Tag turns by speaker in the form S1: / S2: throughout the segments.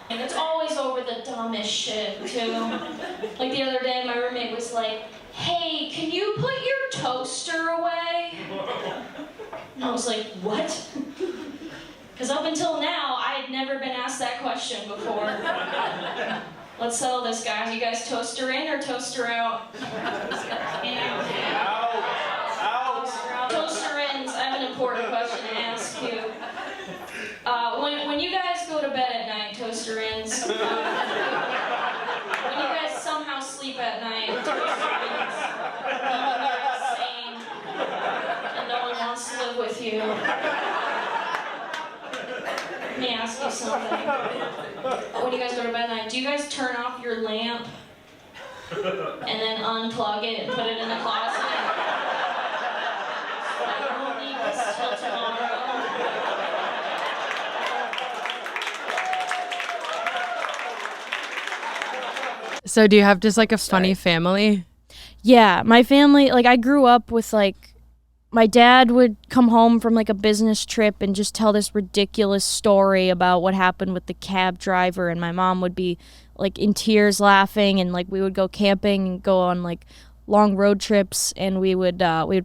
S1: And it's always over the dumbest shit, too. Like the other day, my roommate was like, hey, can you put your toaster away? And I was like, what? Because up until now, I had never been asked that question before. Let's settle this, guys. You guys toaster in or toaster out? Out. Toaster ins, I have an important question to ask you. When you guys go to bed at night, toaster ins, when you guys somehow sleep at night, toaster ins, you're insane, and no one wants to live with you. Let me ask you something. When you guys go to bed at night, do you guys turn off your lamp and then unplug it and put it in the closet? I won't need this till tomorrow.
S2: So do you have just like a funny family?
S3: Yeah, my family, like I grew up with like, my dad would come home from like a business trip and just tell this ridiculous story about what happened with the cab driver, and my mom would be like in tears laughing, and like we would go camping and go on like long road trips, and we would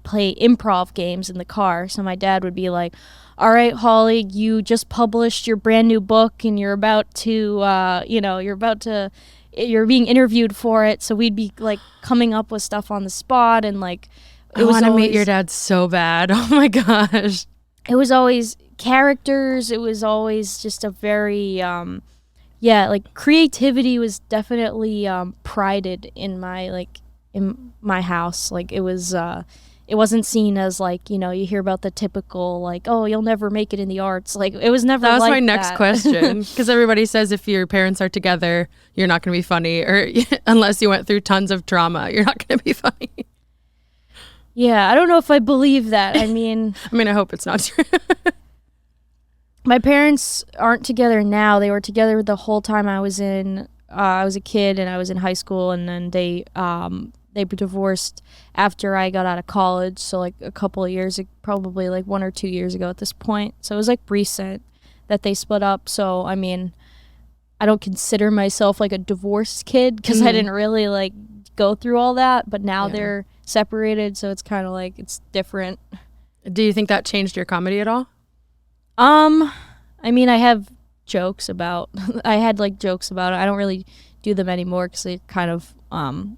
S3: play improv games in the car. So my dad would be like, all right, Holly, you just published your brand new book and you're about to you're being interviewed for it. So we'd be like coming up with stuff on the spot, and like
S2: I want to meet your dad so bad. Oh my gosh.
S3: It was always characters. It was always just a very, like creativity was definitely prided in my house. Like it wasn't seen as like, you hear about the typical like, oh, you'll never make it in the arts. Like it was never like that.
S2: That was my next question, because everybody says if your parents are together, you're not going to be funny, or unless you went through tons of trauma, you're not going to be funny.
S3: Yeah, I don't know if I believe that. I mean,
S2: I hope it's not true.
S3: My parents aren't together now. They were together the whole time I was a kid and I was in high school, and then they divorced after I got out of college. So like a couple of years, probably like 1 or 2 years ago at this point. So it was like recent that they split up. So I mean, I don't consider myself like a divorced kid because I didn't really like go through all that. But now they're separated, so it's kind of like it's different.
S2: Do you think that changed your comedy at all?
S3: I mean, I have jokes about I had like jokes about it. I don't really do them anymore because they kind of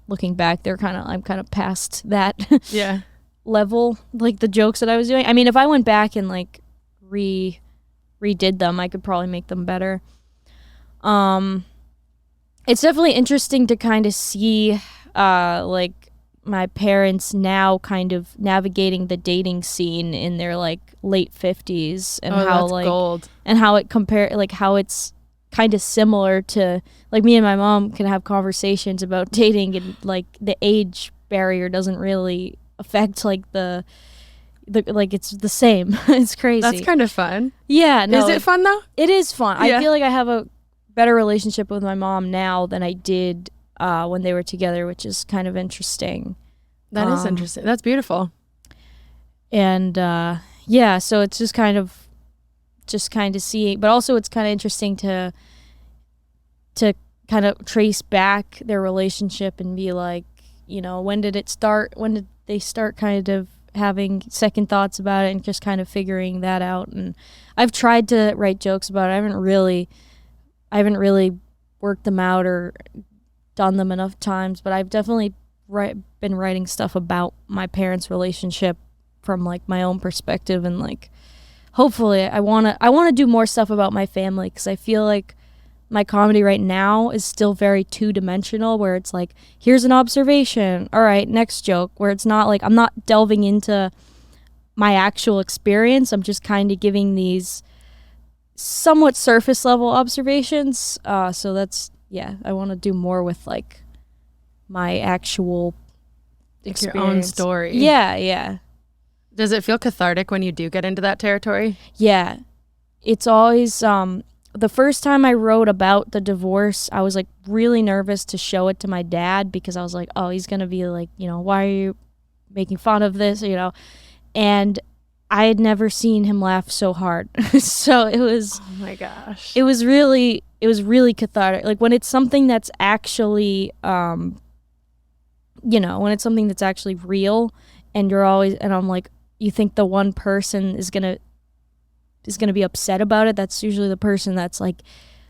S3: looking back, I'm kind of past that level, like the jokes that I was doing. I mean, if I went back and like redid them, I could probably make them better. It's definitely interesting to kind of see like my parents now kind of navigating the dating scene in their like late 50s, and how like
S2: gold.
S3: And how it how it's kind of similar to like me and my mom can have conversations about dating, and like the age barrier doesn't really affect like the like it's the same. It's crazy.
S2: That's kind of fun.
S3: Yeah. No,
S2: is it fun though?
S3: It is fun.
S2: Yeah.
S3: I feel like I have a better relationship with my mom now than I did when they were together, which is kind of interesting.
S2: That is interesting. That's beautiful.
S3: And so it's just kind of seeing, but also it's kind of interesting to kind of trace back their relationship and be like, when did it start? When did they start kind of having second thoughts about it and just kind of figuring that out? And I've tried to write jokes about it. I haven't really worked them out or done them enough times, but I've definitely been writing stuff about my parents' relationship from like my own perspective, and like hopefully I want to do more stuff about my family, because I feel like my comedy right now is still very two-dimensional, where it's like, here's an observation, all right, next joke, where it's not like I'm not delving into my actual experience. I'm just kind of giving these somewhat surface level observations. So that's, I want to do more with like my actual experience.
S2: Your own story.
S3: Yeah.
S2: Does it feel cathartic when you do get into that territory?
S3: Yeah. It's always, the first time I wrote about the divorce, I was like really nervous to show it to my dad, because I was like, oh, he's going to be like, why are you making fun of this? And I had never seen him laugh so hard. So
S2: Oh my gosh.
S3: it was really cathartic. Like when it's something that's actually when it's something that's actually real, and I'm like, you think the one person is gonna be upset about it, that's usually the person that's like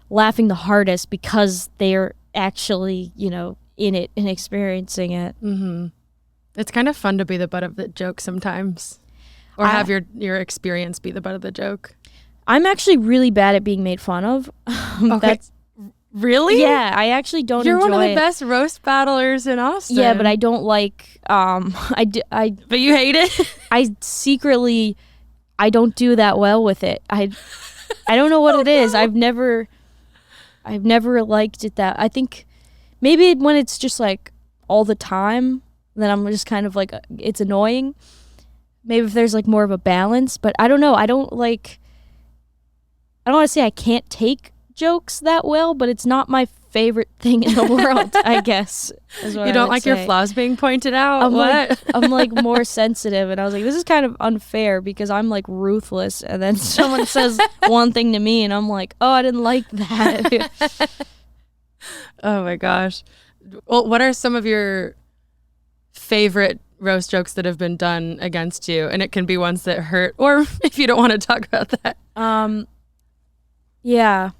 S3: laughing the hardest because they're actually, in it and experiencing it.
S2: Mm-hmm. It's kind of fun to be the butt of the joke sometimes. Or have your experience be the butt of the joke.
S3: I'm actually really bad at being made fun of.
S2: Okay. Really?
S3: Yeah, I actually don't
S2: You're
S3: enjoy
S2: one of the
S3: it.
S2: best roast battlers in Austin.
S3: Yeah, but I don't like,
S2: But you hate it?
S3: I secretly, I don't do that well with it. I don't know what it is.
S2: No.
S3: I've never liked it that. I think maybe when it's just like all the time, then I'm just kind of like, it's annoying. Maybe if there's like more of a balance, but I don't know. I don't want to say I can't take jokes that well, but it's not my favorite thing in the world, I guess. Is what
S2: You
S3: I
S2: don't
S3: would
S2: like your
S3: say.
S2: flaws being pointed out?
S3: I'm like more sensitive, and I was like, this is kind of unfair because I'm like ruthless, and then someone says one thing to me, and I'm like, oh, I didn't like that.
S2: Oh my gosh. Well, what are some of your favorite roast jokes that have been done against you? And it can be ones that hurt, or if you don't want to talk about that.
S3: Yeah.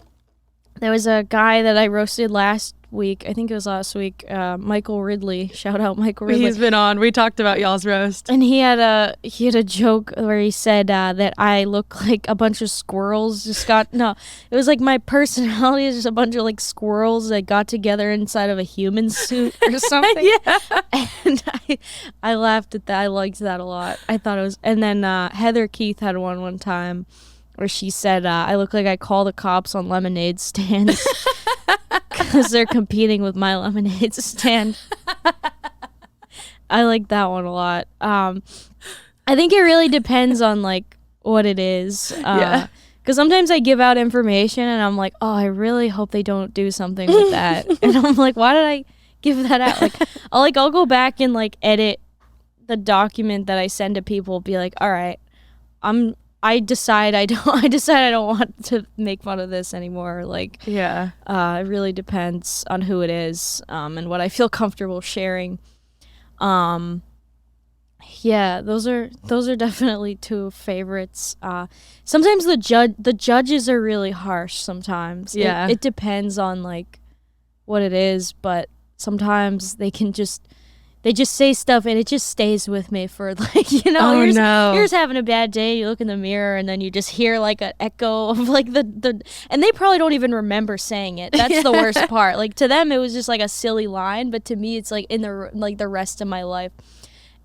S3: There was a guy that I roasted last week. I think it was last week. Michael Ridley. Shout out Michael Ridley.
S2: He's been on. We talked about y'all's roast.
S3: And he had a joke where he said that I look like a bunch of squirrels it was like my personality is just a bunch of like squirrels that got together inside of a human suit or something.
S2: Yeah.
S3: And I laughed at that. I liked that a lot. I thought it was. And then Heather Keith had one time where she said, I look like I call the cops on lemonade stands because they're competing with my lemonade stand. I like that one a lot. I think it really depends on like what it is.
S2: Yeah.
S3: Because sometimes I give out information and I'm like, oh, I really hope they don't do something with that. And I'm like, why did I give that out? I'll go back and like edit the document that I send to people. Be like, all right, I decide I don't want to make fun of this anymore. Like,
S2: Yeah.
S3: it really depends on who it is, and what I feel comfortable sharing. Yeah, those are definitely two favorites. Sometimes the judges are really harsh sometimes.
S2: Yeah.
S3: It depends on like what it is, but sometimes they just say stuff and it just stays with me for like,
S2: Oh,
S3: you're
S2: no.
S3: just having a bad day, you look in the mirror and then you just hear like an echo of like the and they probably don't even remember saying it. That's the worst part. Like to them it was just like a silly line, but to me it's like in the rest of my life.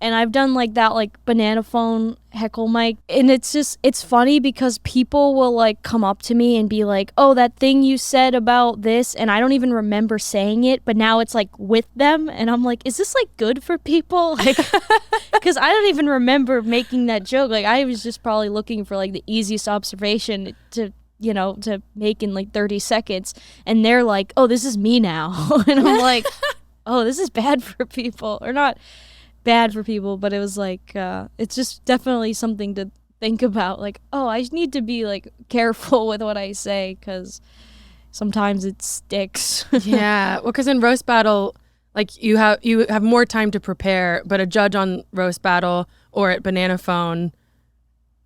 S3: And I've done like that like banana phone heckle mic, and it's funny because people will like come up to me and be like, oh, that thing you said about this, and I don't even remember saying it, but now it's like with them, and I'm like, is this like good for people? Like, because I don't even remember making that joke. Like I was just probably looking for like the easiest observation to make in like 30 seconds, and they're like, oh, this is me now. And I'm like, oh, this is bad for people. Or not bad for people, but it was like it's just definitely something to think about. Like, oh, I need to be like careful with what I say because sometimes it sticks.
S2: Yeah. Well, because in roast battle, like you have more time to prepare, but a judge on roast battle or at banana phone,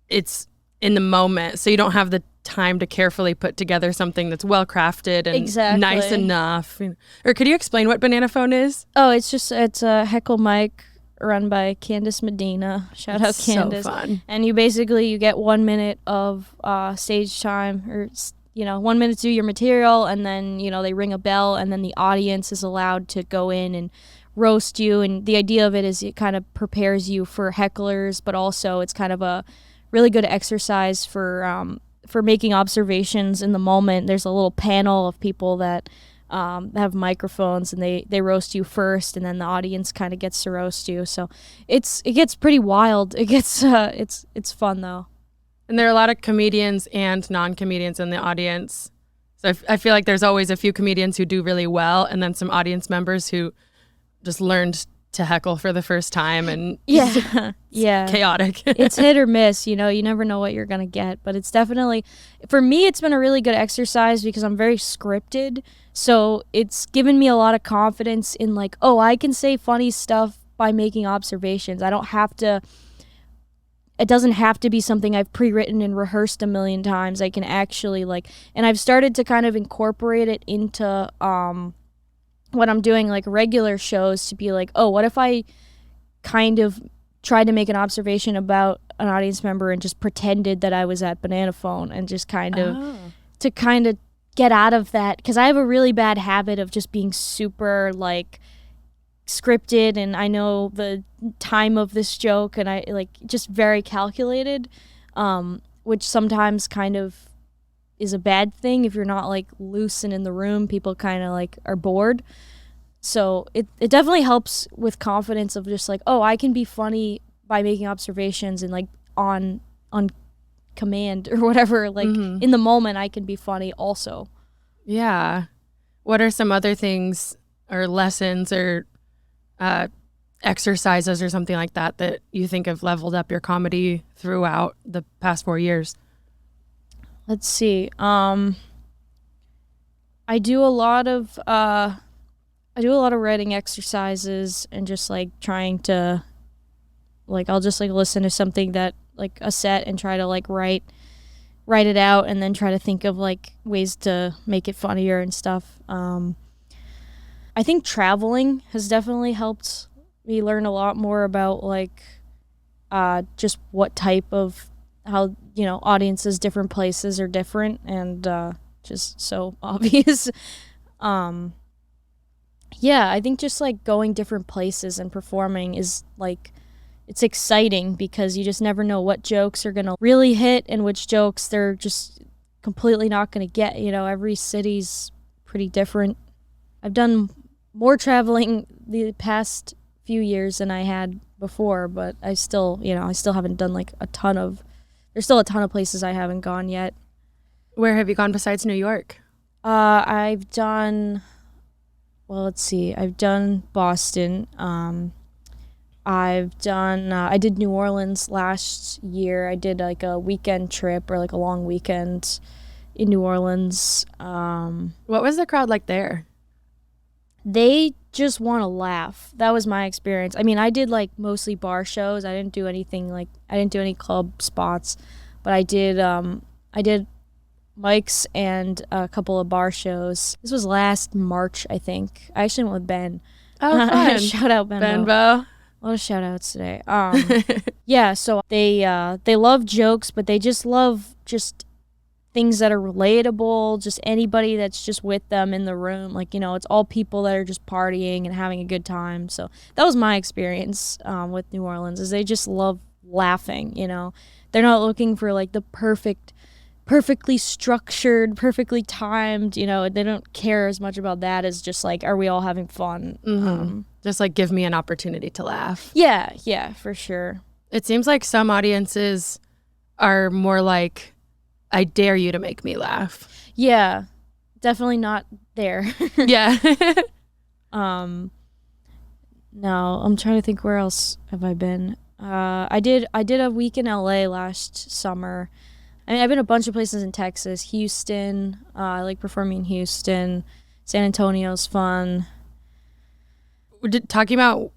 S2: it's in the moment, so you don't have the time to carefully put together something that's well crafted and
S3: Exactly.
S2: nice enough. Or could you explain what banana phone is?
S3: Oh, it's a heckle mic run by Candace Medina. Shout out Candace.
S2: So fun.
S3: And you get 1 minute of stage time, or 1 minute to do your material, and then they ring a bell, and then the audience is allowed to go in and roast you. And the idea of it is it kind of prepares you for hecklers, but also it's kind of a really good exercise for making observations in the moment. There's a little panel of people that have microphones, and they roast you first, and then the audience kind of gets to roast you. So it gets pretty wild. It gets it's fun though.
S2: And there are a lot of comedians and non-comedians in the audience. So I feel like there's always a few comedians who do really well, and then some audience members who just learned to heckle for the first time, and
S3: Yeah. Yeah.
S2: chaotic.
S3: It's hit or miss, you know, you never know what you're going to get, but it's definitely, for me, it's been a really good exercise because I'm very scripted. So it's given me a lot of confidence in like, oh, I can say funny stuff by making observations. I don't have to, it doesn't have to be something I've pre-written and rehearsed a million times. I can actually like, and I've started to kind of incorporate it into when I'm doing like regular shows to be like, oh, what if I kind of tried to make an observation about an audience member and just pretended that I was at Banana Phone and just kind of to kind of get out of that, because I have a really bad habit of just being super like scripted, and I know the time of this joke, and I like just very calculated, which sometimes kind of is a bad thing if you're not like loose and in the room. People kind of like are bored. So it definitely helps with confidence of just like, oh, I can be funny by making observations and like on command or whatever, like in the moment I can be funny also.
S2: Yeah. What are some other things or lessons or exercises or something like that that you think have leveled up your comedy throughout the past 4 years?
S3: Let's see. I do a lot of writing exercises and just like trying to like, I'll just like listen to something that like a set and try to like write it out and then try to think of like ways to make it funnier and stuff. I think traveling has definitely helped me learn a lot more about like just what type of, how, you know, audiences, different places are different, and just so obvious. Yeah, I think just like going different places and performing is like, it's exciting because you just never know what jokes are going to really hit and which jokes they're just completely not going to get. You know, every city's pretty different. I've done more traveling the past few years than I had before, but I still haven't done like there's still a ton of places I haven't gone yet.
S2: Where have you gone besides New York?
S3: I've done, well, let's see. I've done Boston. I did New Orleans last year. I did like a weekend trip or like a long weekend in New Orleans.
S2: What was the crowd like there?
S3: They just want to laugh. That was my experience. I mean, I did like mostly bar shows. I didn't do any club spots, but I did mics and a couple of bar shows. This was last March, I think. I actually went with Ben.
S2: Oh, fun.
S3: Shout out Benbo.
S2: Benbo.
S3: A lot of shout outs today. Yeah, so they love jokes, but they just love just things that are relatable, just anybody that's just with them in the room. Like, you know, it's all people that are just partying and having a good time. So that was my experience with New Orleans, is they just love laughing, you know. They're not looking for like the perfectly structured, perfectly timed, you know. They don't care as much about that as just like, are we all having fun?
S2: Just like, give me an opportunity to laugh.
S3: Yeah, for sure.
S2: It seems like some audiences are more like, I dare you to make me laugh.
S3: Yeah, definitely not there.
S2: Yeah.
S3: No, I'm trying to think, where else have I been? I did a week in LA last summer. I mean, I've been a bunch of places in Texas, Houston. I like performing in Houston. San Antonio's fun.
S2: Talking about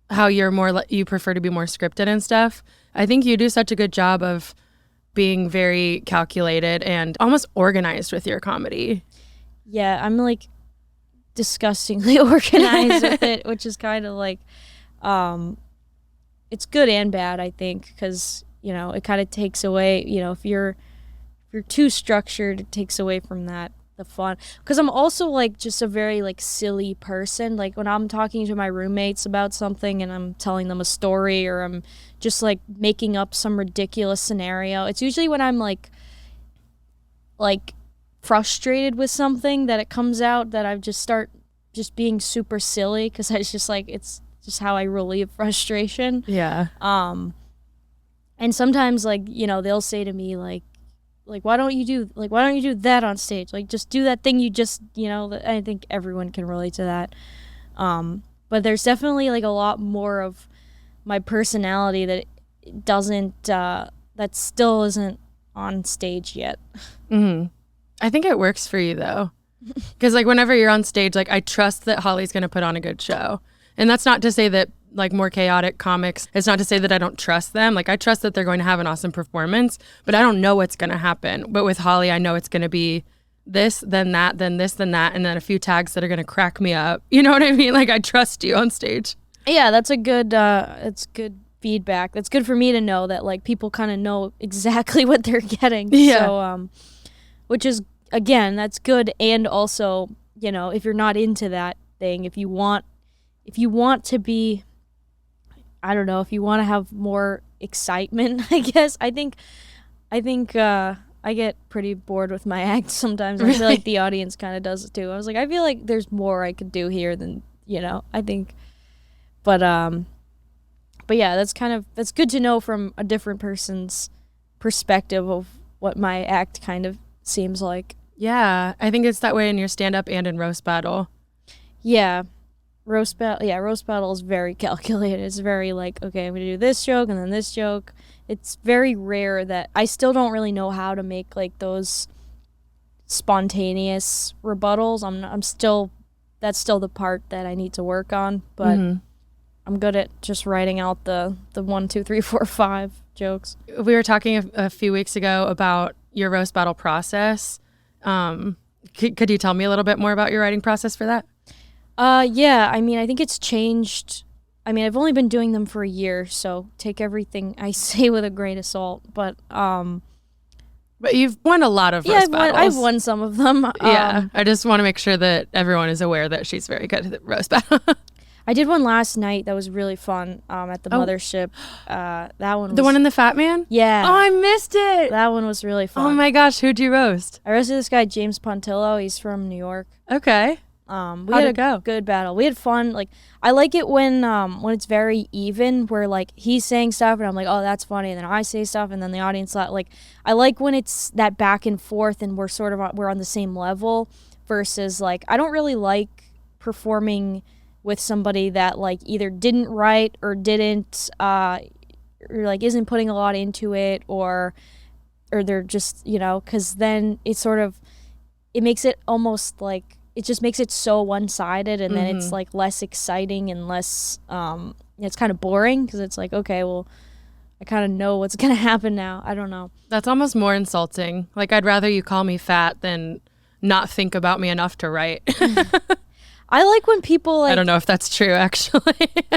S2: how you prefer to be more scripted and stuff, I think you do such a good job of being very calculated and almost organized with your comedy.
S3: Yeah, I'm like disgustingly organized with it, which is kind of like, it's good and bad, I think, because, you know, it kind of takes away, you know, if you're too structured, it takes away from the fun. Because I'm also like just a very like silly person. Like when I'm talking to my roommates about something and I'm telling them a story, or I'm just like making up some ridiculous scenario, it's usually when I'm like frustrated with something that it comes out that I just start just being super silly, because it's just like, it's just how I relieve frustration.
S2: Yeah.
S3: And sometimes, like, you know, they'll say to me like why don't you do that on stage? Like, just do that thing you just, you know. I think everyone can relate to that. But there's definitely like a lot more of my personality that doesn't that still isn't on stage yet.
S2: Mm-hmm. I think it works for you though, because like whenever you're on stage, like I trust that Holly's gonna put on a good show, and that's not to say that like more chaotic comics, it's not to say that I don't trust them. Like I trust that they're going to have an awesome performance, but I don't know what's gonna happen. But with Holly, I know it's gonna be this, then that, then this, then that, and then a few tags that are gonna crack me up. You know what I mean? Like I trust you on stage.
S3: Yeah, that's a good it's good feedback. That's good for me to know that like people kind of know exactly what they're getting.
S2: Yeah.
S3: So which is, again, that's good. And also, you know, if you're not into that thing, if you want to be, I don't know, if you want to have more excitement, I guess. I think I get pretty bored with my act sometimes. I feel like the audience kind of does it too. I was like, I feel like there's more I could do here than, you know, I think. But yeah, that's good to know from a different person's perspective of what my act kind of seems like.
S2: Yeah, I think it's that way in your stand-up and in roast battle.
S3: Yeah. Roast battle is very calculated. It's very like, okay, I'm going to do this joke and then this joke. It's very rare that I still don't really know how to make like those spontaneous rebuttals. That's still the part that I need to work on, but I'm good at just writing out the 1, 2, 3, 4, 5 jokes.
S2: We were talking a few weeks ago about your roast battle process. Could you tell me a little bit more about your writing process for that?
S3: Yeah, I mean, I think it's changed. I mean, I've only been doing them for a year, so take everything I say with a grain of salt. But
S2: you've won a lot of roast battles.
S3: I've won some of them.
S2: Yeah, I just want to make sure that everyone is aware that she's very good at the roast battle.
S3: I did one last night that was really fun at the Mothership. That one was...
S2: The one in the Fat Man?
S3: Yeah.
S2: Oh, I missed it.
S3: That one was really fun.
S2: Oh my gosh, who'd you roast?
S3: I roasted this guy, James Pontillo. He's from New York.
S2: Okay.
S3: We
S2: How'd
S3: had
S2: it go?
S3: Good battle. We had fun. Like, I like it when it's very even, where like he's saying stuff and I'm like, oh, that's funny, and then I say stuff and then the audience like I like when it's that back and forth and we're on the same level, versus like I don't really like performing with somebody that like either didn't write or didn't or like isn't putting a lot into it, or they're just, you know, because then it makes it almost like it just makes it so one-sided, and then it's like less exciting and less it's kind of boring, because it's like, okay, well, I kind of know what's gonna happen now. I don't know.
S2: That's almost more insulting. Like, I'd rather you call me fat than not think about me enough to write.
S3: I like when people like...
S2: I don't know if that's true, actually.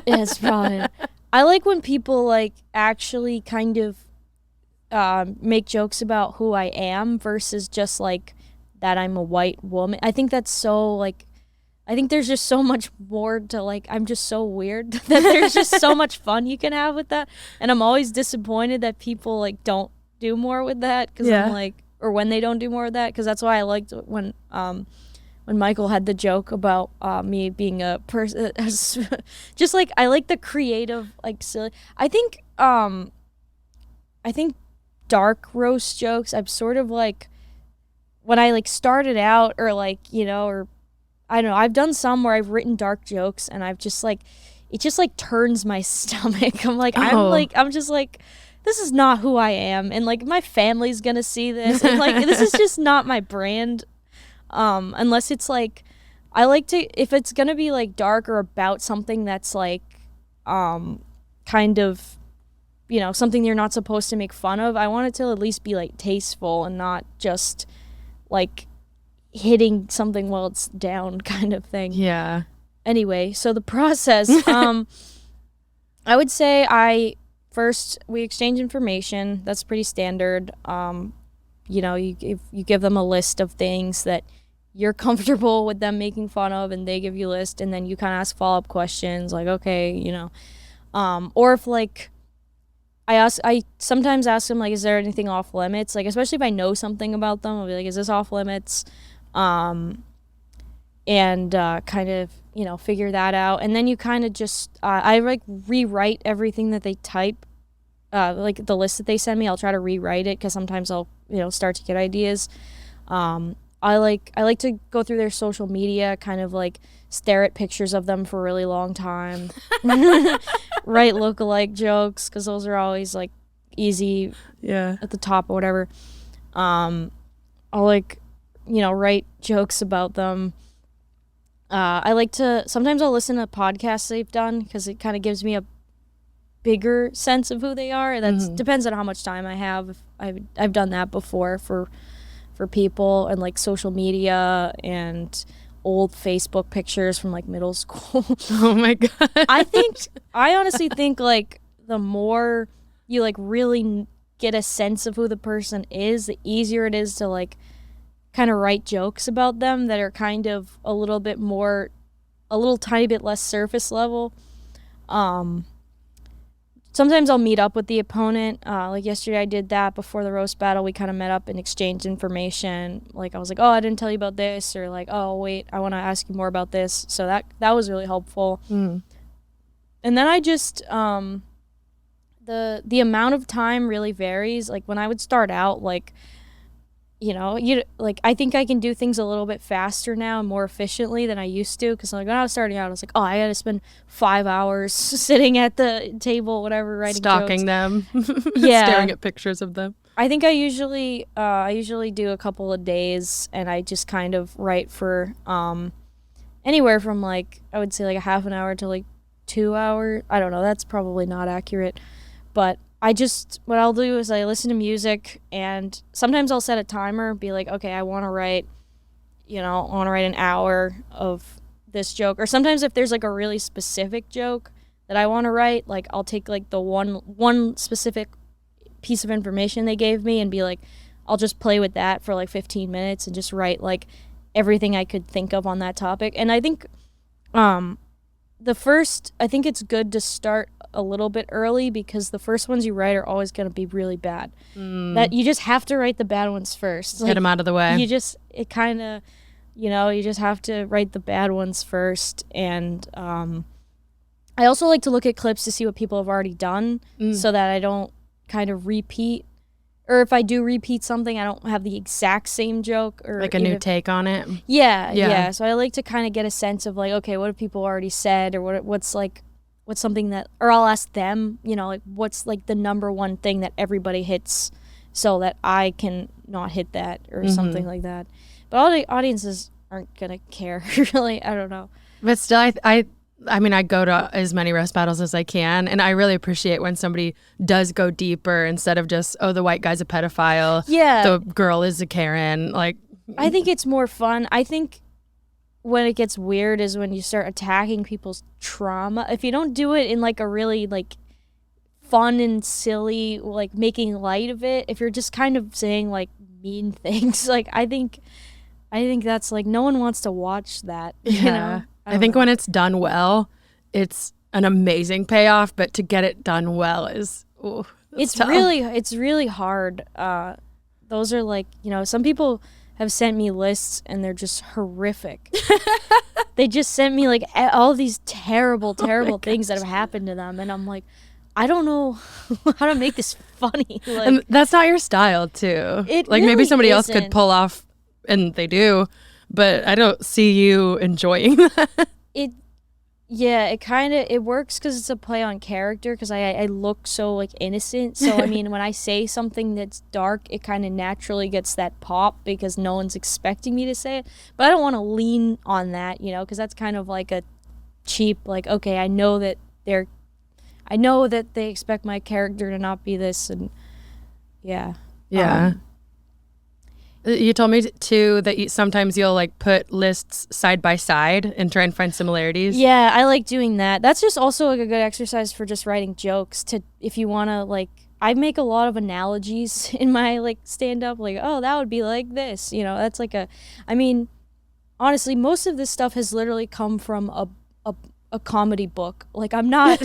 S3: Yeah, it's probably... I like when people like actually kind of make jokes about who I am versus just like that I'm a white woman. I think that's so like... I think there's just so much more to like... I'm just so weird that there's just so much fun you can have with that. And I'm always disappointed that people like don't do more with that, because I'm like... Or when they don't do more of that, because that's why I liked when Michael had the joke about me being a person, just like I like the creative, like silly. I think dark roast jokes, I'm sort of like, when I like started out, or like, you know, or I don't know, I've done some where I've written dark jokes and I've just like, it just like turns my stomach. I'm just like, this is not who I am, and like my family's gonna see this, and like this is just not my brand. Unless it's like, I like to, if it's gonna be like dark or about something that's like kind of, you know, something you're not supposed to make fun of, I want it to at least be like tasteful and not just like hitting something while it's down kind of thing.
S2: Yeah.
S3: Anyway, so the process, I would say first we exchange information. That's pretty standard. You know, you give them a list of things that you're comfortable with them making fun of, and they give you a list, and then you kind of ask follow-up questions like, okay, you know, or if like I sometimes ask them like, is there anything off limits? Like, especially if I know something about them, I'll be like, is this off limits? And kind of, you know, figure that out, and then you kind of just I like rewrite everything that they type. Like the list that they send me, I'll try to rewrite it, because sometimes I'll, you know, start to get ideas. I like to go through their social media, kind of like stare at pictures of them for a really long time, write lookalike jokes because those are always like easy at the top or whatever. I'll like, write jokes about them. I like to, sometimes I'll listen to podcasts they've done because it kind of gives me a bigger sense of who they are. That depends on how much time I have. I've done that before for people, and like social media and old Facebook pictures from like middle school.
S2: Oh my God.
S3: I honestly think like the more you like really get a sense of who the person is, the easier it is to like kind of write jokes about them that are kind of a little tiny bit less surface level. Sometimes I'll meet up with the opponent. Like yesterday I did that before the roast battle. We kind of met up and exchanged information. Like I was like, oh, I didn't tell you about this, or like, oh, wait, I want to ask you more about this. So that was really helpful. And then I just, the amount of time really varies. Like when I would start out, like, I think I can do things a little bit faster now and more efficiently than I used to. Because like when I was starting out, I was like, oh, I got to spend 5 hours sitting at the table, whatever, writing
S2: stalking
S3: jokes.
S2: them, staring at pictures of them.
S3: I think I usually do a couple of days, and I just kind of write for anywhere from like, I would say like a half an hour to like 2 hours. I don't know. That's probably not accurate, but what I'll do is I listen to music, and sometimes I'll set a timer, be like, okay, I want to write an hour of this joke. Or sometimes if there's like a really specific joke that I want to write, like I'll take like the one specific piece of information they gave me and be like, I'll just play with that for like 15 minutes and just write like everything I could think of on that topic. And I think I think it's good to start a little bit early, because the first ones you write are always going to be really bad. That you just have to write the bad ones first.
S2: Get them out of the way.
S3: You just have to write the bad ones first. And I also like to look at clips to see what people have already done, so that I don't kind of repeat. Or if I do repeat something, I don't have the exact same joke, or
S2: like a new take on it.
S3: Yeah. So I like to kind of get a sense of like, okay, what have people already said, or what's something that, or I'll ask them, like what's like the number one thing that everybody hits, so that I can not hit that, or something like that. But all the audiences aren't gonna care really. I don't know.
S2: But still, I mean, I go to as many roast battles as I can, and I really appreciate when somebody does go deeper instead of just, oh, the white guy's a pedophile, the girl is a Karen. Like,
S3: I think it's more fun. I think when it gets weird is when you start attacking people's trauma. If you don't do it in like a really like fun and silly, like making light of it, if you're just kind of saying like mean things, like I think that's like, no one wants to watch that. You know?
S2: I think when it's done well, it's an amazing payoff, but to get it done well is
S3: it's
S2: tough.
S3: It's really hard. Those are like, some people have sent me lists and they're just horrific. They just sent me like all these terrible things that have happened to them, and I'm like, I don't know how to make this funny. Like,
S2: and that's not your style too.
S3: It
S2: like
S3: really
S2: maybe somebody else
S3: isn't.
S2: could pull off, and they do, but I don't see you enjoying that.
S3: It works because it's a play on character, because I look so like innocent. So I mean, when I say something that's dark, it kind of naturally gets that pop because no one's expecting me to say it. But I don't want to lean on that, because that's kind of like a cheap, like, okay, I know that they expect my character to not be this, and yeah.
S2: You told me too that sometimes you'll like put lists side by side and try and find similarities.
S3: Yeah, I like doing that. That's just also like a good exercise for just writing jokes. If you want to like, I make a lot of analogies in my like stand up, like, oh, that would be like this. That's like I mean, honestly, most of this stuff has literally come from a comedy book. Like I'm not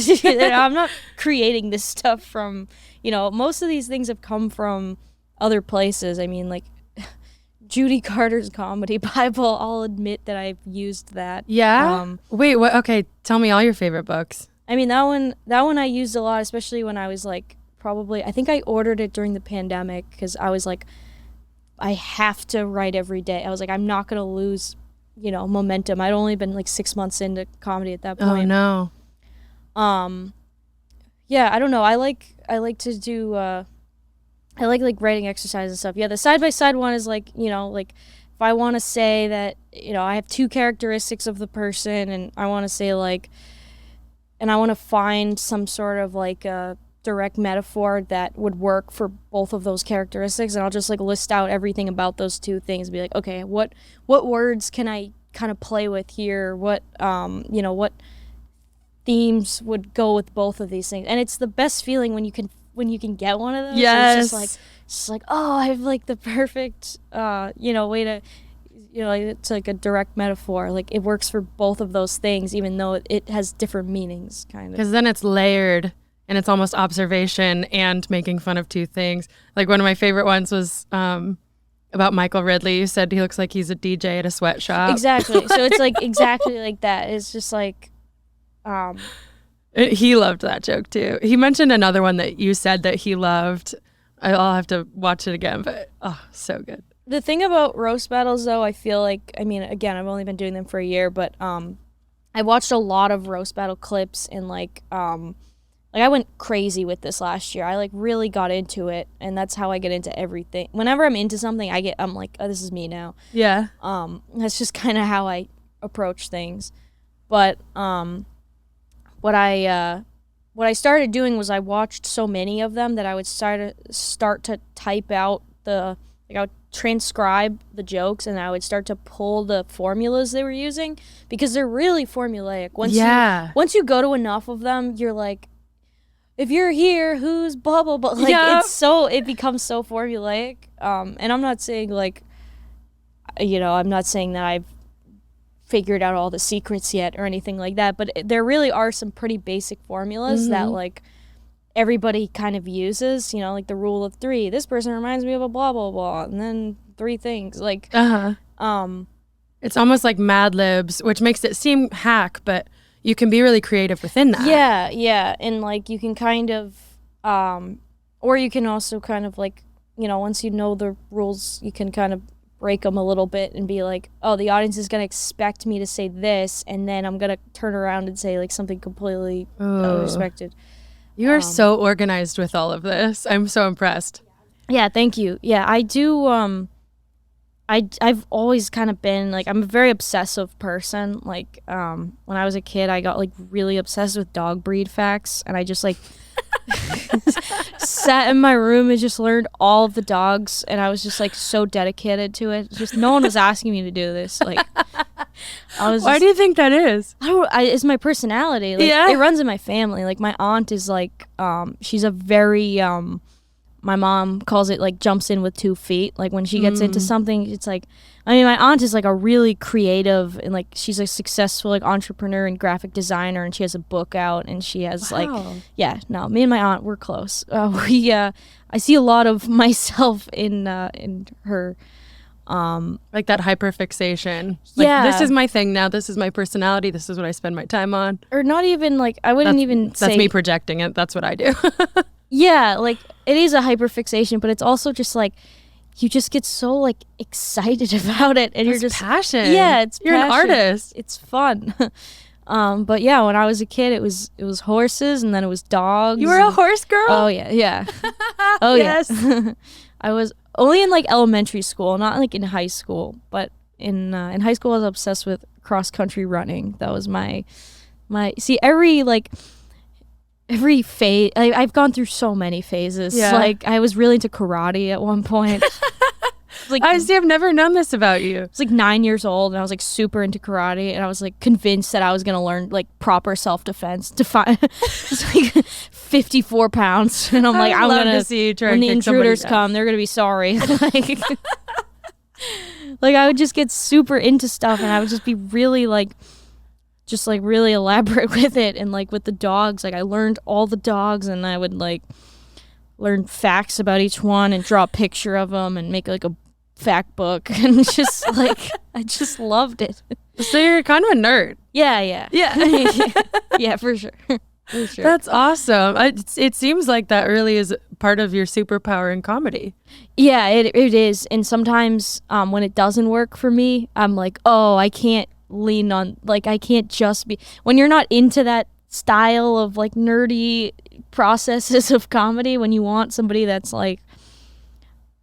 S3: creating this stuff from, most of these things have come from other places. I mean, like Judy Carter's Comedy Bible, I'll admit that I've used that.
S2: Yeah? Wait, what? Okay, tell me all your favorite books.
S3: I mean, that one I used a lot, especially when I was like, I think I ordered it during the pandemic, because I was like, have to write every day. I was like, I'm not gonna lose, momentum. I'd only been like 6 months into comedy at that point.
S2: Oh no.
S3: Yeah, I don't know. I like to do I like writing exercise and stuff. Yeah, the side by side one is like, like if I want to say that, I have 2 characteristics of the person, and I want to say like, and I want to find some sort of like a direct metaphor that would work for both of those characteristics, and I'll just like list out everything about those 2 things and be like, okay, what words can I kind of play with here? What what themes would go with both of these things? And it's the best feeling when you can get one of those.
S2: Yes.
S3: It's just like, oh, I have like the perfect way to, it's like a direct metaphor. Like it works for both of those things, even though it has different meanings, kind of.
S2: Because then it's layered, and it's almost observation and making fun of 2 things. Like one of my favorite ones was about Michael Ridley. You said he looks like he's a DJ at a sweatshop.
S3: Exactly. So it's like exactly like that. It's just like,
S2: he loved that joke too. He mentioned another one that you said that he loved. I'll have to watch it again, but so good.
S3: The thing about roast battles, though, I feel like, again, I've only been doing them for a year, but I watched a lot of roast battle clips, and like I went crazy with this last year. I like really got into it, and that's how I get into everything. Whenever I'm into something, I'm like, oh, this is me now.
S2: Yeah.
S3: That's just kind of how I approach things. But what I started doing was I watched so many of them that I would start to type out I would transcribe the jokes, and I would start to pull the formulas they were using, because they're really formulaic. Once you go to enough of them, you're like, if you're here, who's blah blah blah. Like it becomes so formulaic. And I'm not saying like, I'm not saying that I've figured out all the secrets yet or anything like that, but there really are some pretty basic formulas that like everybody kind of uses, like the rule of 3. This person reminds me of a blah blah blah, and then 3 things like
S2: it's almost like Mad Libs, which makes it seem hack, but you can be really creative within that.
S3: Yeah, and like you can kind of or you can also kind of like, once you know the rules, you can kind of break them a little bit and be like, oh, the audience is going to expect me to say this, and then I'm going to turn around and say like something completely unexpected.
S2: You are so organized with all of this. I'm so impressed.
S3: Yeah, thank you. Yeah, I do. I've always kind of been like, I'm a very obsessive person. Like when I was a kid, I got like really obsessed with dog breed facts, and I just like sat in my room and just learned all of the dogs, and I was just like so dedicated to it. Just no one was asking me to do this. Like
S2: why do you think that is?
S3: It's my personality. Like, it runs in my family. Like my aunt is like she's a very my mom calls it like jumps in with 2 feet. Like when she gets into something, it's like, my aunt is like a really creative, and like she's a successful like entrepreneur and graphic designer, and she has a book out, and she has me and my aunt, we're close. I see a lot of myself in her.
S2: Like that hyperfixation. Like, this is my thing now. This is my personality. This is what I spend my time on.
S3: Or not even like, I wouldn't even say.
S2: That's me projecting it. That's what I do.
S3: Yeah, like it is a hyperfixation, but it's also just like you just get so like excited about it, and you're just
S2: passion.
S3: Yeah,
S2: you're an artist.
S3: It's fun. But yeah, when I was a kid, it was horses, and then it was dogs.
S2: You were a horse girl?
S3: Oh yeah. Oh
S2: yes.
S3: Yeah. I was only in like elementary school, not like in high school. But in high school, I was obsessed with cross country running. That was my every phase. I've gone through so many phases.
S2: Yeah.
S3: Like I was really into karate at one point. Like,
S2: I see. I've never known this about you.
S3: I was like 9 years old, and I was like super into karate, and I was like convinced that I was gonna learn like proper self-defense to find. It's like 54 pounds, and I'm like, I'm gonna
S2: to see you try
S3: when
S2: and
S3: the
S2: kick
S3: intruders
S2: somebody's
S3: come, they're gonna be sorry. Like I would just get super into stuff, and I would just be really like, just like really elaborate with it, and like with the dogs, like I learned all the dogs, and I would like learn facts about each one and draw a picture of them and make like a fact book, and just like I just loved it.
S2: So you're kind of a nerd.
S3: Yeah. Yeah, for sure. For sure.
S2: That's awesome. It seems like that really is part of your superpower in comedy.
S3: Yeah, it is. And sometimes when it doesn't work for me, I'm like, oh, I can't lean on, like, I can't just be, when you're not into that style of like nerdy processes of comedy, when you want somebody that's like,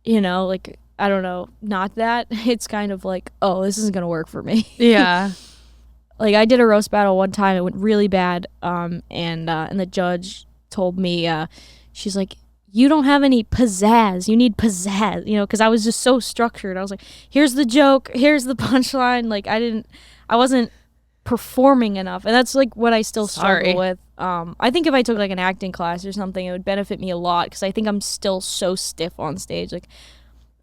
S3: you know, like, I don't know, not that, it's kind of like, oh, this isn't going to work for me.
S2: Yeah.
S3: Like, I did a roast battle one time, it went really bad, and the judge told me, she's like, you don't have any pizzazz, you need pizzazz, you know, because I was just so structured. I was like, here's the joke, here's the punchline, like, I wasn't performing enough, and that's like what I still struggle with. I think if I took like an acting class or something, it would benefit me a lot, because I think I'm still so stiff on stage. Like,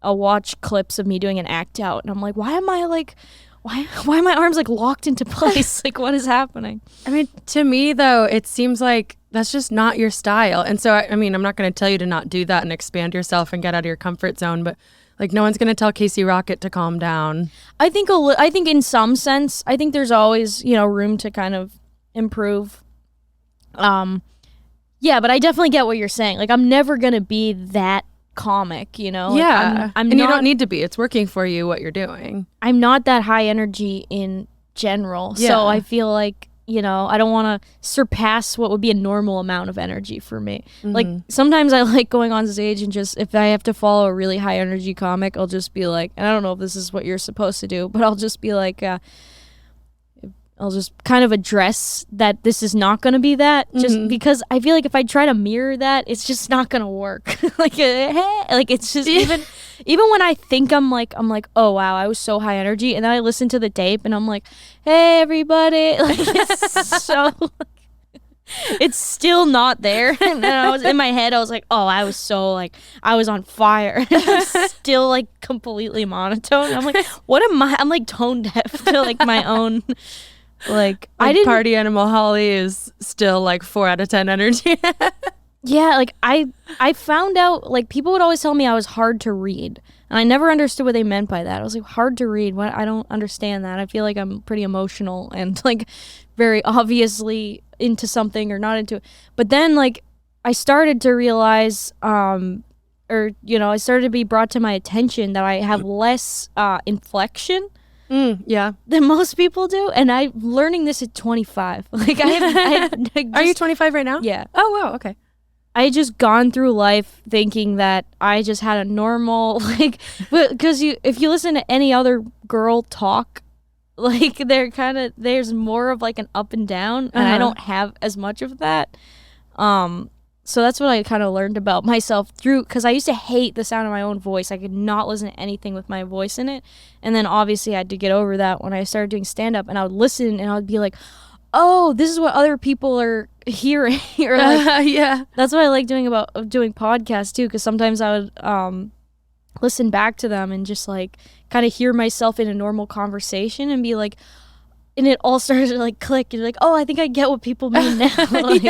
S3: I'll watch clips of me doing an act out, and I'm like, why are my arms like locked into place? Like, what is happening?
S2: I mean, to me though, it seems like that's just not your style. And so, I mean, I'm not going to tell you to not do that and expand yourself and get out of your comfort zone, but like, no one's going to tell Casey Rocket to calm down.
S3: I think in some sense, I think there's always, you know, room to kind of improve. Yeah, but I definitely get what you're saying. Like, I'm never going to be that comic, you know? Like,
S2: Yeah.
S3: I'm
S2: and
S3: not,
S2: you don't need to be. It's working for you, what you're doing.
S3: I'm not that high energy in general.
S2: Yeah.
S3: So I feel like, you know, I don't want to surpass what would be a normal amount of energy for me.
S2: Mm-hmm.
S3: Like, sometimes I like going on stage and just, if I have to follow a really high energy comic, I'll just be like, and I don't know if this is what you're supposed to do, but I'll just be like, I'll just kind of address that this is not going to be that, just because I feel like if I try to mirror that, it's just not going to work. Like, hey, like, it's just even when I think I'm like, oh wow, I was so high energy, and then I listen to the tape and I'm like, hey everybody, like, it's so, it's still not there. And then I was in my head, I was like, oh, I was so like, I was on fire. And it's still like completely monotone. I'm like, what am I? I'm like tone deaf to like my own. Like, I didn't.
S2: Party Animal Holly is still like 4 out of 10 energy.
S3: Yeah, like I found out, like, people would always tell me I was hard to read, and I never understood what they meant by that. I was like, hard to read? What? I don't understand that. I feel like I'm pretty emotional and like very obviously into something or not into it. But then like I started to realize, or you know, I started to be brought to my attention that I have less inflection.
S2: Yeah.
S3: Than most people do, and I'm learning this at 25. Like,
S2: Are you 25 right now?
S3: Yeah.
S2: Oh wow. Okay.
S3: I just gone through life thinking that I just had a normal, like, because if you listen to any other girl talk, like, there's more of like an up and down, and I don't have as much of that. So that's what I kind of learned about myself because I used to hate the sound of my own voice. I could not listen to anything with my voice in it. And then obviously I had to get over that when I started doing stand-up, and I would listen and I would be like, oh, this is what other people are hearing. Or like,
S2: yeah.
S3: That's what I like doing podcasts too, because sometimes I would listen back to them and just like kind of hear myself in a normal conversation and be like, and it all started to like click, and you're like, oh, I think I get what people mean now. Like,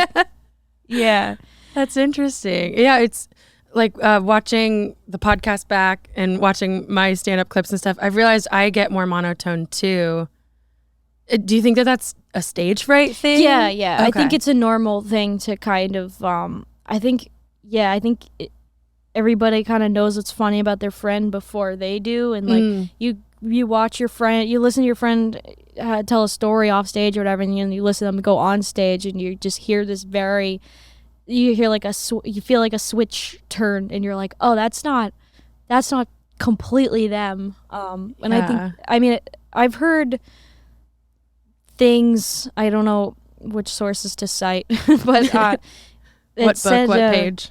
S3: yeah.
S2: That's interesting. Yeah, it's like watching the podcast back and watching my stand-up clips and stuff. I've realized I get more monotone too. Do you think that that's a stage fright thing?
S3: Yeah.
S2: Okay.
S3: I think it's a normal thing to kind of, I think everybody kind of knows what's funny about their friend before they do. And like you watch your friend, you listen to your friend tell a story off stage or whatever, and you listen to them go on stage, and you just hear this you hear like you feel like a switch turn, and you're like, oh, that's not completely them. And
S2: yeah.
S3: I mean, I've heard things, I don't know which sources to cite, but
S2: what book, what page?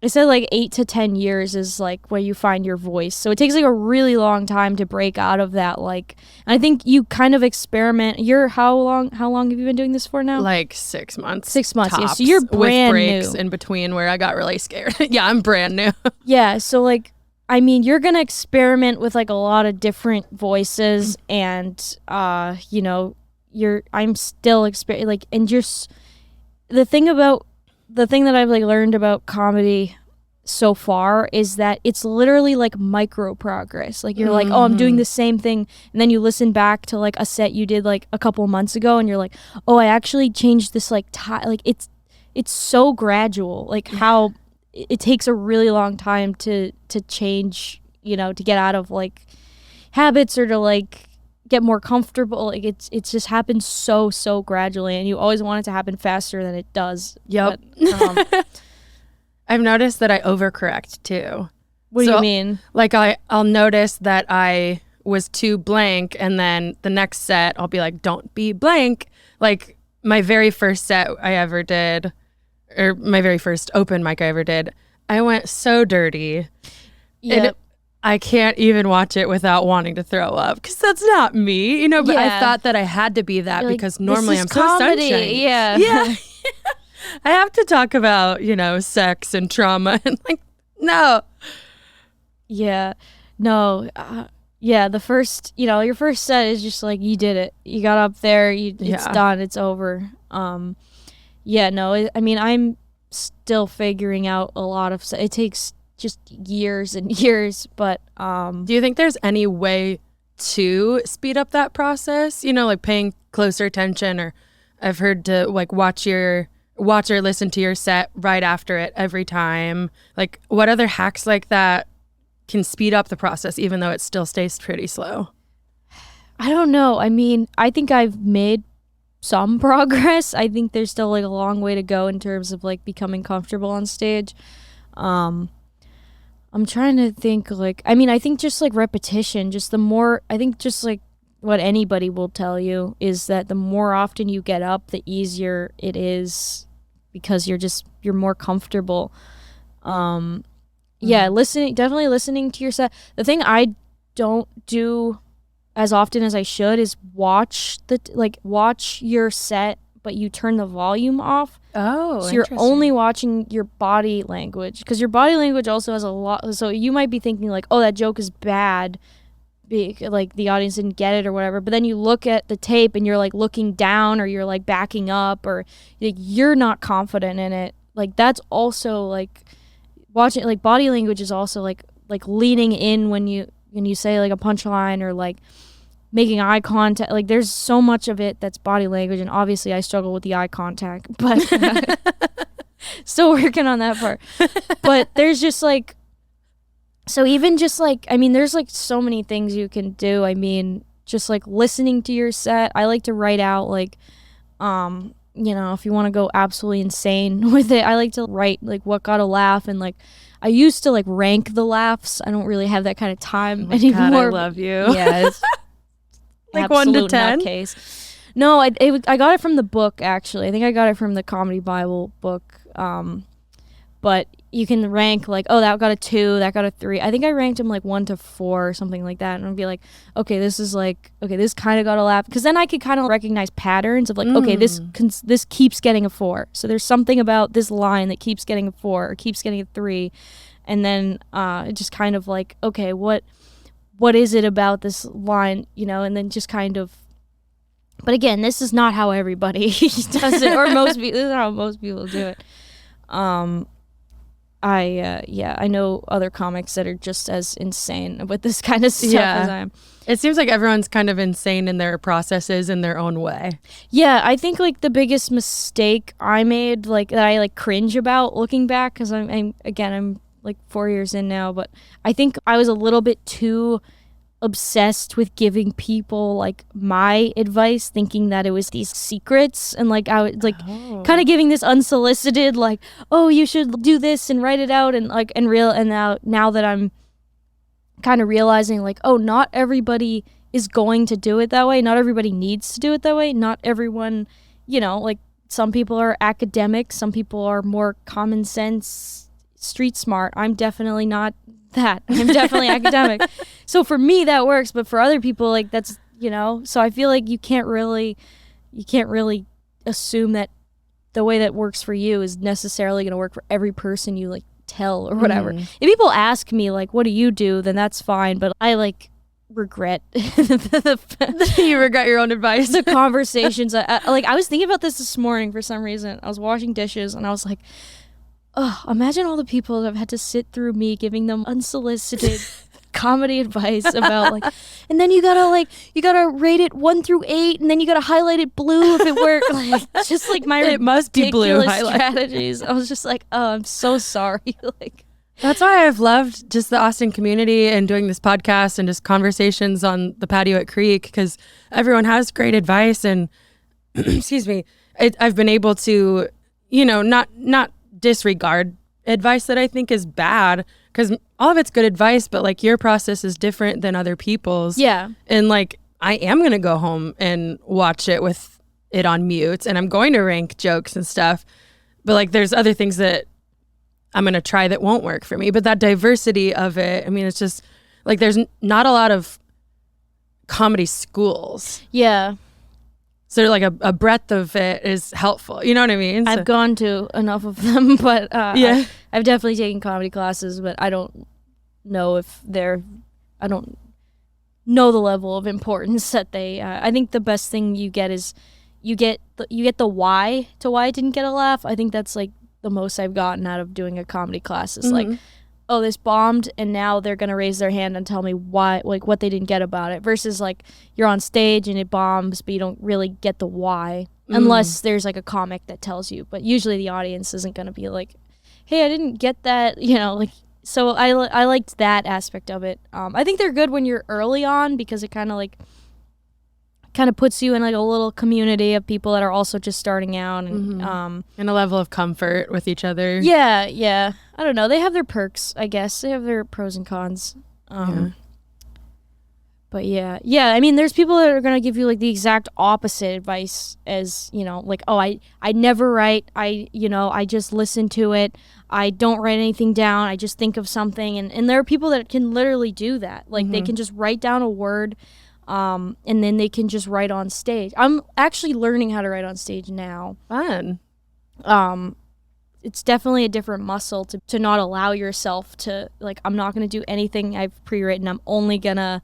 S3: It said like 8 to 10 years is like where you find your voice. So it takes like a really long time to break out of that. Like, and I think you kind of experiment. How long have you been doing this for now?
S2: Like 6 months.
S3: 6 months.
S2: Tops,
S3: Yeah. So you're brand
S2: with breaks
S3: new
S2: in between where I got really scared. Yeah, I'm brand new.
S3: Yeah. So like, I mean, you're going to experiment with like a lot of different voices, and, you know, I'm still like, and just the thing that I've like learned about comedy so far is that it's literally like micro progress. Like, you're like, oh, I'm doing the same thing, and then you listen back to like a set you did like a couple months ago, and you're like, oh, I actually changed this like like it's so gradual, like how it takes a really long time to change, you know, to get out of like habits or to like get more comfortable. Like it's just happens so gradually, and you always want it to happen faster than it does.
S2: Yep.
S3: But,
S2: I've noticed that I overcorrect too.
S3: what do you mean?
S2: Like I'll notice that I was too blank, and then the next set I'll be like, don't be blank. Like my very first set I ever did, or my very first open mic I ever did, I went so dirty.
S3: Yep.
S2: I can't even watch it without wanting to throw up, because that's not me, you know. But I thought that I had to be that,
S3: You're
S2: because
S3: like,
S2: normally
S3: this
S2: I'm
S3: is
S2: so
S3: comedy.
S2: sunshine.
S3: Yeah.
S2: I have to talk about, you know, sex and trauma, and like, no.
S3: Yeah. No. Yeah. The first, you know, your first set is just like, you did it. You got up there. It's done. It's over. Yeah. No. I mean, I'm still figuring out a lot of. It takes just years and years. But
S2: do you think there's any way to speed up that process? You know, like paying closer attention, or I've heard to like watch or listen to your set right after it every time. Like, what other hacks like that can speed up the process, even though it still stays pretty slow?
S3: I don't know. I mean, I think I've made some progress. I think there's still like a long way to go in terms of like becoming comfortable on stage. I'm trying to think, like, I mean, I think just like repetition, just the more, I think just like what anybody will tell you is that the more often you get up, the easier it is, because you're more comfortable. Yeah, definitely listening to your set. The thing I don't do as often as I should is watch your set, but you turn the volume off.
S2: Oh,
S3: so you're only watching your body language, because your body language also has a lot. So you might be thinking like, oh, that joke is bad, like the audience didn't get it or whatever. But then you look at the tape and you're like looking down, or you're like backing up, or like you're not confident in it. Like that's also like watching, like body language is also like leaning in when you say like a punchline, or like making eye contact. Like there's so much of it that's body language, and obviously I struggle with the eye contact, but still working on that part. But there's just like, so even just like, I mean, there's like so many things you can do. I mean, just like listening to your set. I like to write out like, you know, if you want to go absolutely insane with it, I like to write like what got a laugh, and like I used to like rank the laughs. I don't really have that kind of time anymore.
S2: God, I love you.
S3: Yeah, it's
S2: like 1 to 10.
S3: Nutcase. No, I got it from the book, actually. I think I got it from the Comedy Bible book. But you can rank like, oh, that got a 2, that got a 3. I think I ranked them like 1 to 4 or something like that, and I'd be like, okay, this kind of got a laugh, because then I could kind of recognize patterns of like, okay, this keeps getting a 4, so there's something about this line that keeps getting a 4 or keeps getting a 3, and then it just kind of like, okay, what is it about this line, you know, and then just kind of. But again, this is not how everybody does it, or most people. This is how most people do it. I know other comics that are just as insane with this kind of stuff as I am.
S2: It seems like everyone's kind of insane in their processes in their own way.
S3: Yeah, I think like the biggest mistake I made, like that I like cringe about looking back, because I'm like 4 years in now, but I think I was a little bit too obsessed with giving people like my advice, thinking that it was these secrets, and like I was like kind of giving this unsolicited like, oh, you should do this and write it out, and like and now that I'm kind of realizing like, oh, not everybody is going to do it that way, not everybody needs to do it that way, not everyone, you know, like some people are academic, some people are more common sense, street smart. I'm definitely not that. I'm definitely academic. So for me that works, but for other people, like that's, you know, so I feel like you can't really assume that the way that works for you is necessarily going to work for every person you like tell or whatever. If people ask me like, what do you do, then that's fine, but I like regret
S2: you regret your own advice.
S3: The conversations I was thinking about this morning for some reason. I was washing dishes and I was like, oh, imagine all the people that have had to sit through me giving them unsolicited comedy advice about like, and then you gotta rate it 1 through 8, and then you gotta highlight it blue if it worked. Like, just like my
S2: It must be blue
S3: ridiculous
S2: highlight.
S3: strategies. I was just like, oh, I'm so sorry. Like,
S2: That's why I've loved just the Austin community and doing this podcast and just conversations on the patio at Creek, because everyone has great advice. And excuse me, I've been able to, not disregard advice that I think is bad, because all of it's good advice, but like your process is different than other people's.
S3: yeah.
S2: And like, I am going to go home and watch it with it on mute, and I'm going to rank jokes and stuff. But like, there's other things that I'm going to try that won't work for me. But that diversity of it, I mean, it's just like, there's not a lot of comedy schools.
S3: Yeah.
S2: So like a breadth of it is helpful. You know what I mean?
S3: I've gone to enough of them, but
S2: Yeah.
S3: I've definitely taken comedy classes, but I don't know if I don't know the level of importance that they, I think the best thing you get is you get the why to why I didn't get a laugh. I think that's like the most I've gotten out of doing a comedy class is like, oh, this bombed, and now they're going to raise their hand and tell me why, like what they didn't get about it, versus like you're on stage and it bombs, but you don't really get the why unless there's like a comic that tells you. But usually the audience isn't going to be like, hey, I didn't get that, like, so I liked that aspect of it. I think they're good when you're early on, because it kind of puts you in like a little community of people that are also just starting out, and
S2: and a level of comfort with each other.
S3: yeah. I don't know. They have their perks, I guess. They have their pros and cons. But yeah. I mean, there's people that are gonna give you like the exact opposite advice as, like, oh, I never write. I just listen to it. I don't write anything down. I just think of something. And there are people that can literally do that. Like they can just write down a word, and then they can just write on stage. I'm actually learning how to write on stage now.
S2: Fun.
S3: It's definitely a different muscle to not allow yourself to, like, I'm not going to do anything I've pre-written. I'm only going to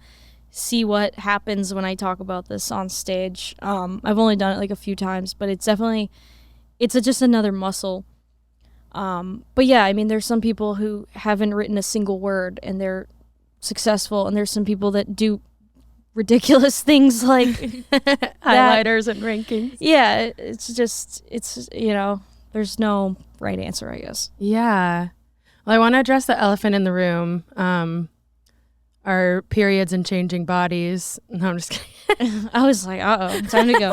S3: see what happens when I talk about this on stage. I've only done it like a few times, but it's definitely, just another muscle. But yeah, I mean, there's some people who haven't written a single word and they're successful, and there's some people that do ridiculous things like
S2: Highlighters and rankings.
S3: Yeah, it's there's no right answer, I guess.
S2: Yeah. Well, I want to address the elephant in the room. Our periods and changing bodies. No, I'm just kidding.
S3: I was like, uh-oh, time to go.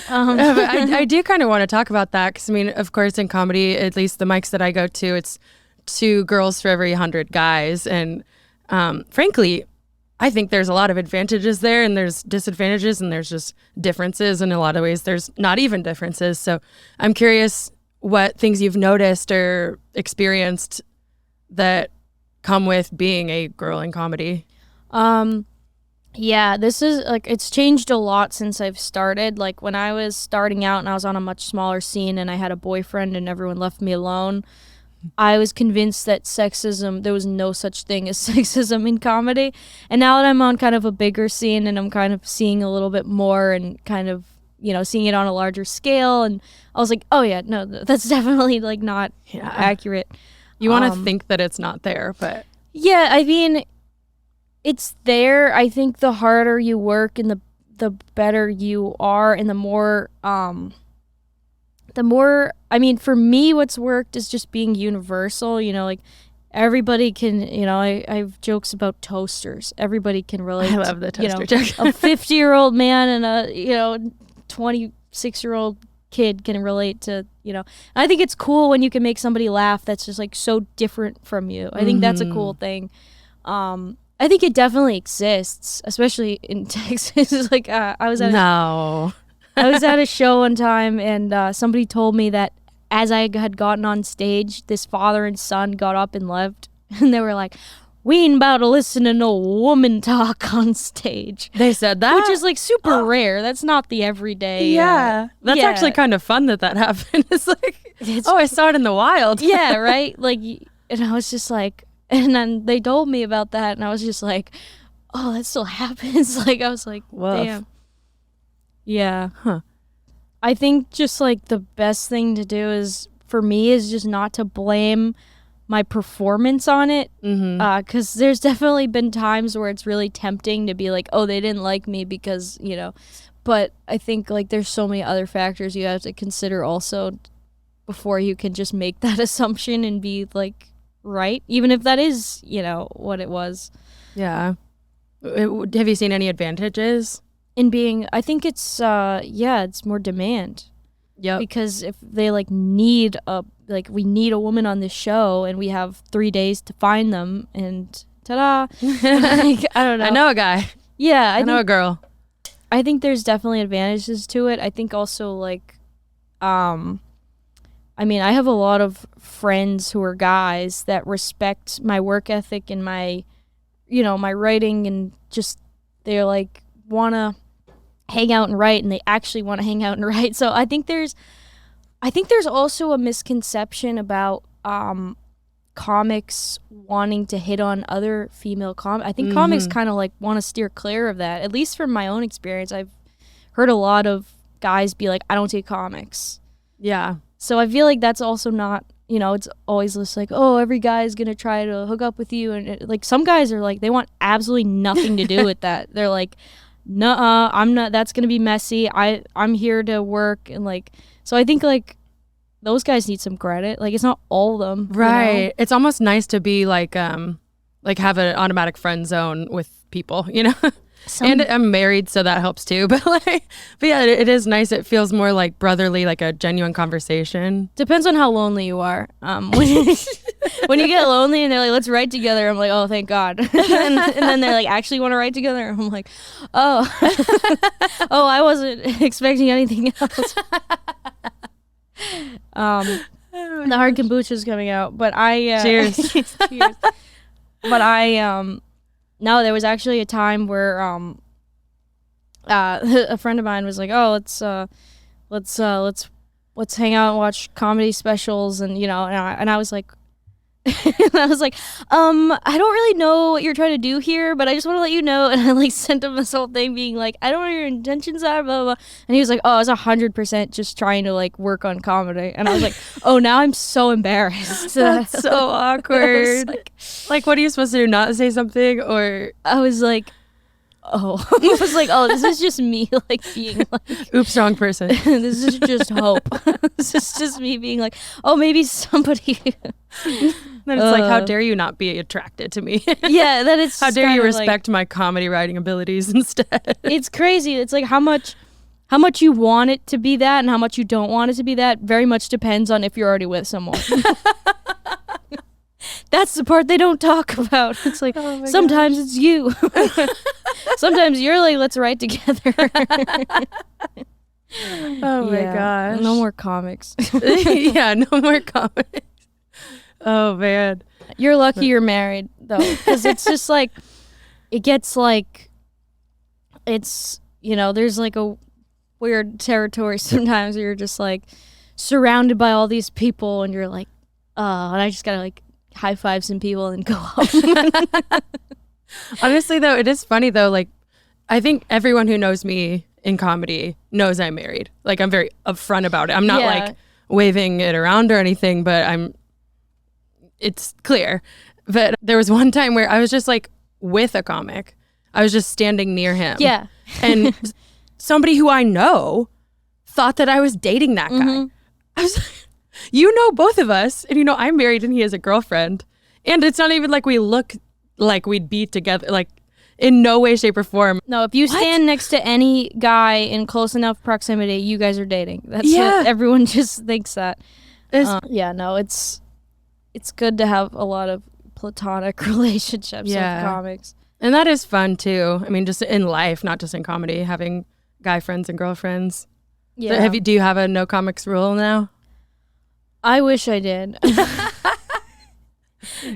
S2: No, but I do kind of want to talk about that, because I mean, of course, in comedy, at least the mics that I go to, it's 2 girls for every 100 guys. And frankly, I think there's a lot of advantages there, and there's disadvantages, and there's just differences. In a lot of ways, there's not even differences. So I'm curious what things you've noticed or experienced that come with being a girl in comedy.
S3: Yeah, this is like, it's changed a lot since I've started. Like when I was starting out and I was on a much smaller scene and I had a boyfriend and everyone left me alone, I was convinced that there was no such thing as sexism in comedy. And now that I'm on kind of a bigger scene and I'm kind of seeing a little bit more and kind of, seeing it on a larger scale, and I was like, oh yeah, no, that's definitely like not accurate.
S2: You want to think that it's not there, but
S3: yeah, I mean, it's there. I think the harder you work and the better you are, and the more, I mean, for me, what's worked is just being universal, like everybody can, I have jokes about toasters. Everybody can relate.
S2: I love the toaster joke.
S3: A 50-year-old man and a, 26-year-old kid can relate to, I think it's cool when you can make somebody laugh that's just like so different from you. I think that's a cool thing. I think it definitely exists, especially in Texas. Like I was at a show one time, and somebody told me that as I had gotten on stage, this father and son got up and left, and they were like, "We ain't about to listen to no woman talk on stage."
S2: They said that?
S3: Which is like super rare. That's not the everyday.
S2: Yeah. That's actually kind of fun that happened. It's like, I saw it in the wild.
S3: Yeah, right? Like, and I was just like, and then they told me about that, and I was just like, oh, that still happens. Like, I was like,
S2: woof.
S3: Damn. Yeah.
S2: Huh.
S3: I think just like the best thing to do for me is just not to blame my performance on it,
S2: Mm-hmm.
S3: because there's definitely been times where it's really tempting to be like, oh, they didn't like me because, you know, but I think like there's so many other factors you have to consider also before you can just make that assumption and be like right, even if that is, you know, what it was.
S2: Yeah. Have you seen any advantages?
S3: In being, I think it's it's more demand.
S2: Yep.
S3: Because if they like need we need a woman on this show and we have 3 days to find them and ta-da. Like, I don't know.
S2: I know a guy.
S3: Yeah,
S2: I know a girl.
S3: I think there's definitely advantages to it. I think also like I mean, I have a lot of friends who are guys that respect my work ethic and my, you know, my writing, and just they're like want to hang out and write, and they actually want to hang out and write. So I think there's also a misconception about comics wanting to hit on other female I think comics kind of like want to steer clear of that. At least from my own experience, I've heard a lot of guys be like, I don't take comics.
S2: Yeah.
S3: So I feel like that's also not, you know, it's always just like, oh, every guy is going to try to hook up with you. And like some guys are like, they want absolutely nothing to do with that. They're like, nuh-uh, I'm not, that's going to be messy. I'm here to work. And like, so I think like those guys need some credit. Like it's not all of them.
S2: Right.
S3: You know?
S2: It's almost nice to be like have an automatic friend zone with people, you know? And I'm married, so that helps too. But yeah, it is nice. It feels more like brotherly, like a genuine conversation.
S3: Depends on how lonely you are. When when you get lonely and they're like, let's write together, I'm like, oh, thank God. and then they're like, actually want to write together? I'm like, oh. Oh, I wasn't expecting anything else. The hard kombucha is coming out, but I
S2: Cheers.
S3: Cheers. But I no, there was actually a time where a friend of mine was like, oh, let's hang out and watch comedy specials, and you know, and I was like I was like, I don't really know what you're trying to do here, but I just want to let you know. And I like sent him this whole thing being like, I don't know what your intentions are, blah, blah, blah. And he was like, oh, I was 100% just trying to like work on comedy. And I was like, oh, now I'm so embarrassed.
S2: That's so awkward. Like, what are you supposed to do? Not say something? Or
S3: I was like, oh, I was like, oh, this is just me like being like,
S2: oops, wrong person.
S3: This is just hope. This is just me being like, oh, maybe somebody.
S2: Then it's like, how dare you not be attracted to me?
S3: Yeah, that it's
S2: how dare you respect
S3: like,
S2: my comedy writing abilities instead?
S3: It's crazy. It's like how much you want it to be that and how much you don't want it to be that very much depends on if you're already with someone. That's the part they don't talk about. It's like sometimes it's you. Sometimes you're like, let's write together.
S2: Oh my gosh.
S3: No more comics.
S2: Yeah, no more comics. Oh man.
S3: You're lucky you're married though, because it's just like, it gets like, it's, you know, there's like a weird territory sometimes where you're just like surrounded by all these people and you're like, and I just gotta like high five some people and go home.
S2: Honestly though, it is funny though, like I think everyone who knows me in comedy knows I'm married. Like I'm very upfront about it. I'm not like waving it around or anything, but it's clear. But there was one time where I was just like with a comic. I was just standing near him.
S3: Yeah.
S2: And somebody who I know thought that I was dating that guy. I was like, you know both of us, and you know I'm married and he has a girlfriend. And it's not even like we look like we'd be together, like in no way, shape, or form.
S3: No, if you stand next to any guy in close enough proximity, you guys are dating. That's what everyone just thinks that. It's good to have a lot of platonic relationships with comics.
S2: And that is fun too. I mean, just in life, not just in comedy, having guy friends and girlfriends.
S3: Yeah.
S2: Do you have a no comics rule now?
S3: I wish I did.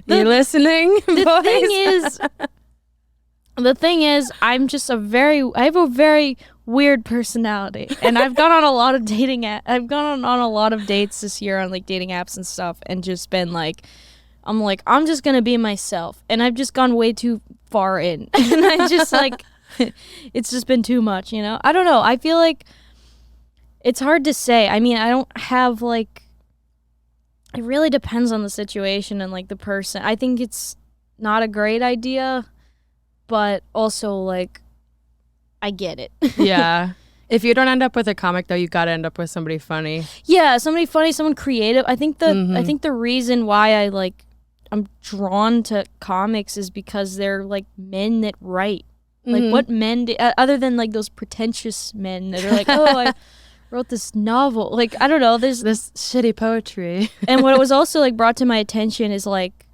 S2: You listening, boys?
S3: The thing is, I have a very weird personality, and I've gone on a lot of I've gone on a lot of dates this year on like dating apps and stuff, and just been like, I'm just gonna be myself, and I've just gone way too far in, and I just like, it's just been too much, you know? I don't know. I feel like it's hard to say. I mean, I don't have like, It really depends on the situation and like the person. I think it's not a great idea, but also like I get it.
S2: Yeah. If you don't end up with a comic though, you got to end up with somebody funny.
S3: Yeah, somebody funny, someone creative. I think the reason why I'm drawn to comics is because they're like men that write. Like what men other than like those pretentious men that are like, "Oh, I wrote this novel." Like, I don't know, there's
S2: This shitty poetry.
S3: and what was also like brought to my attention is like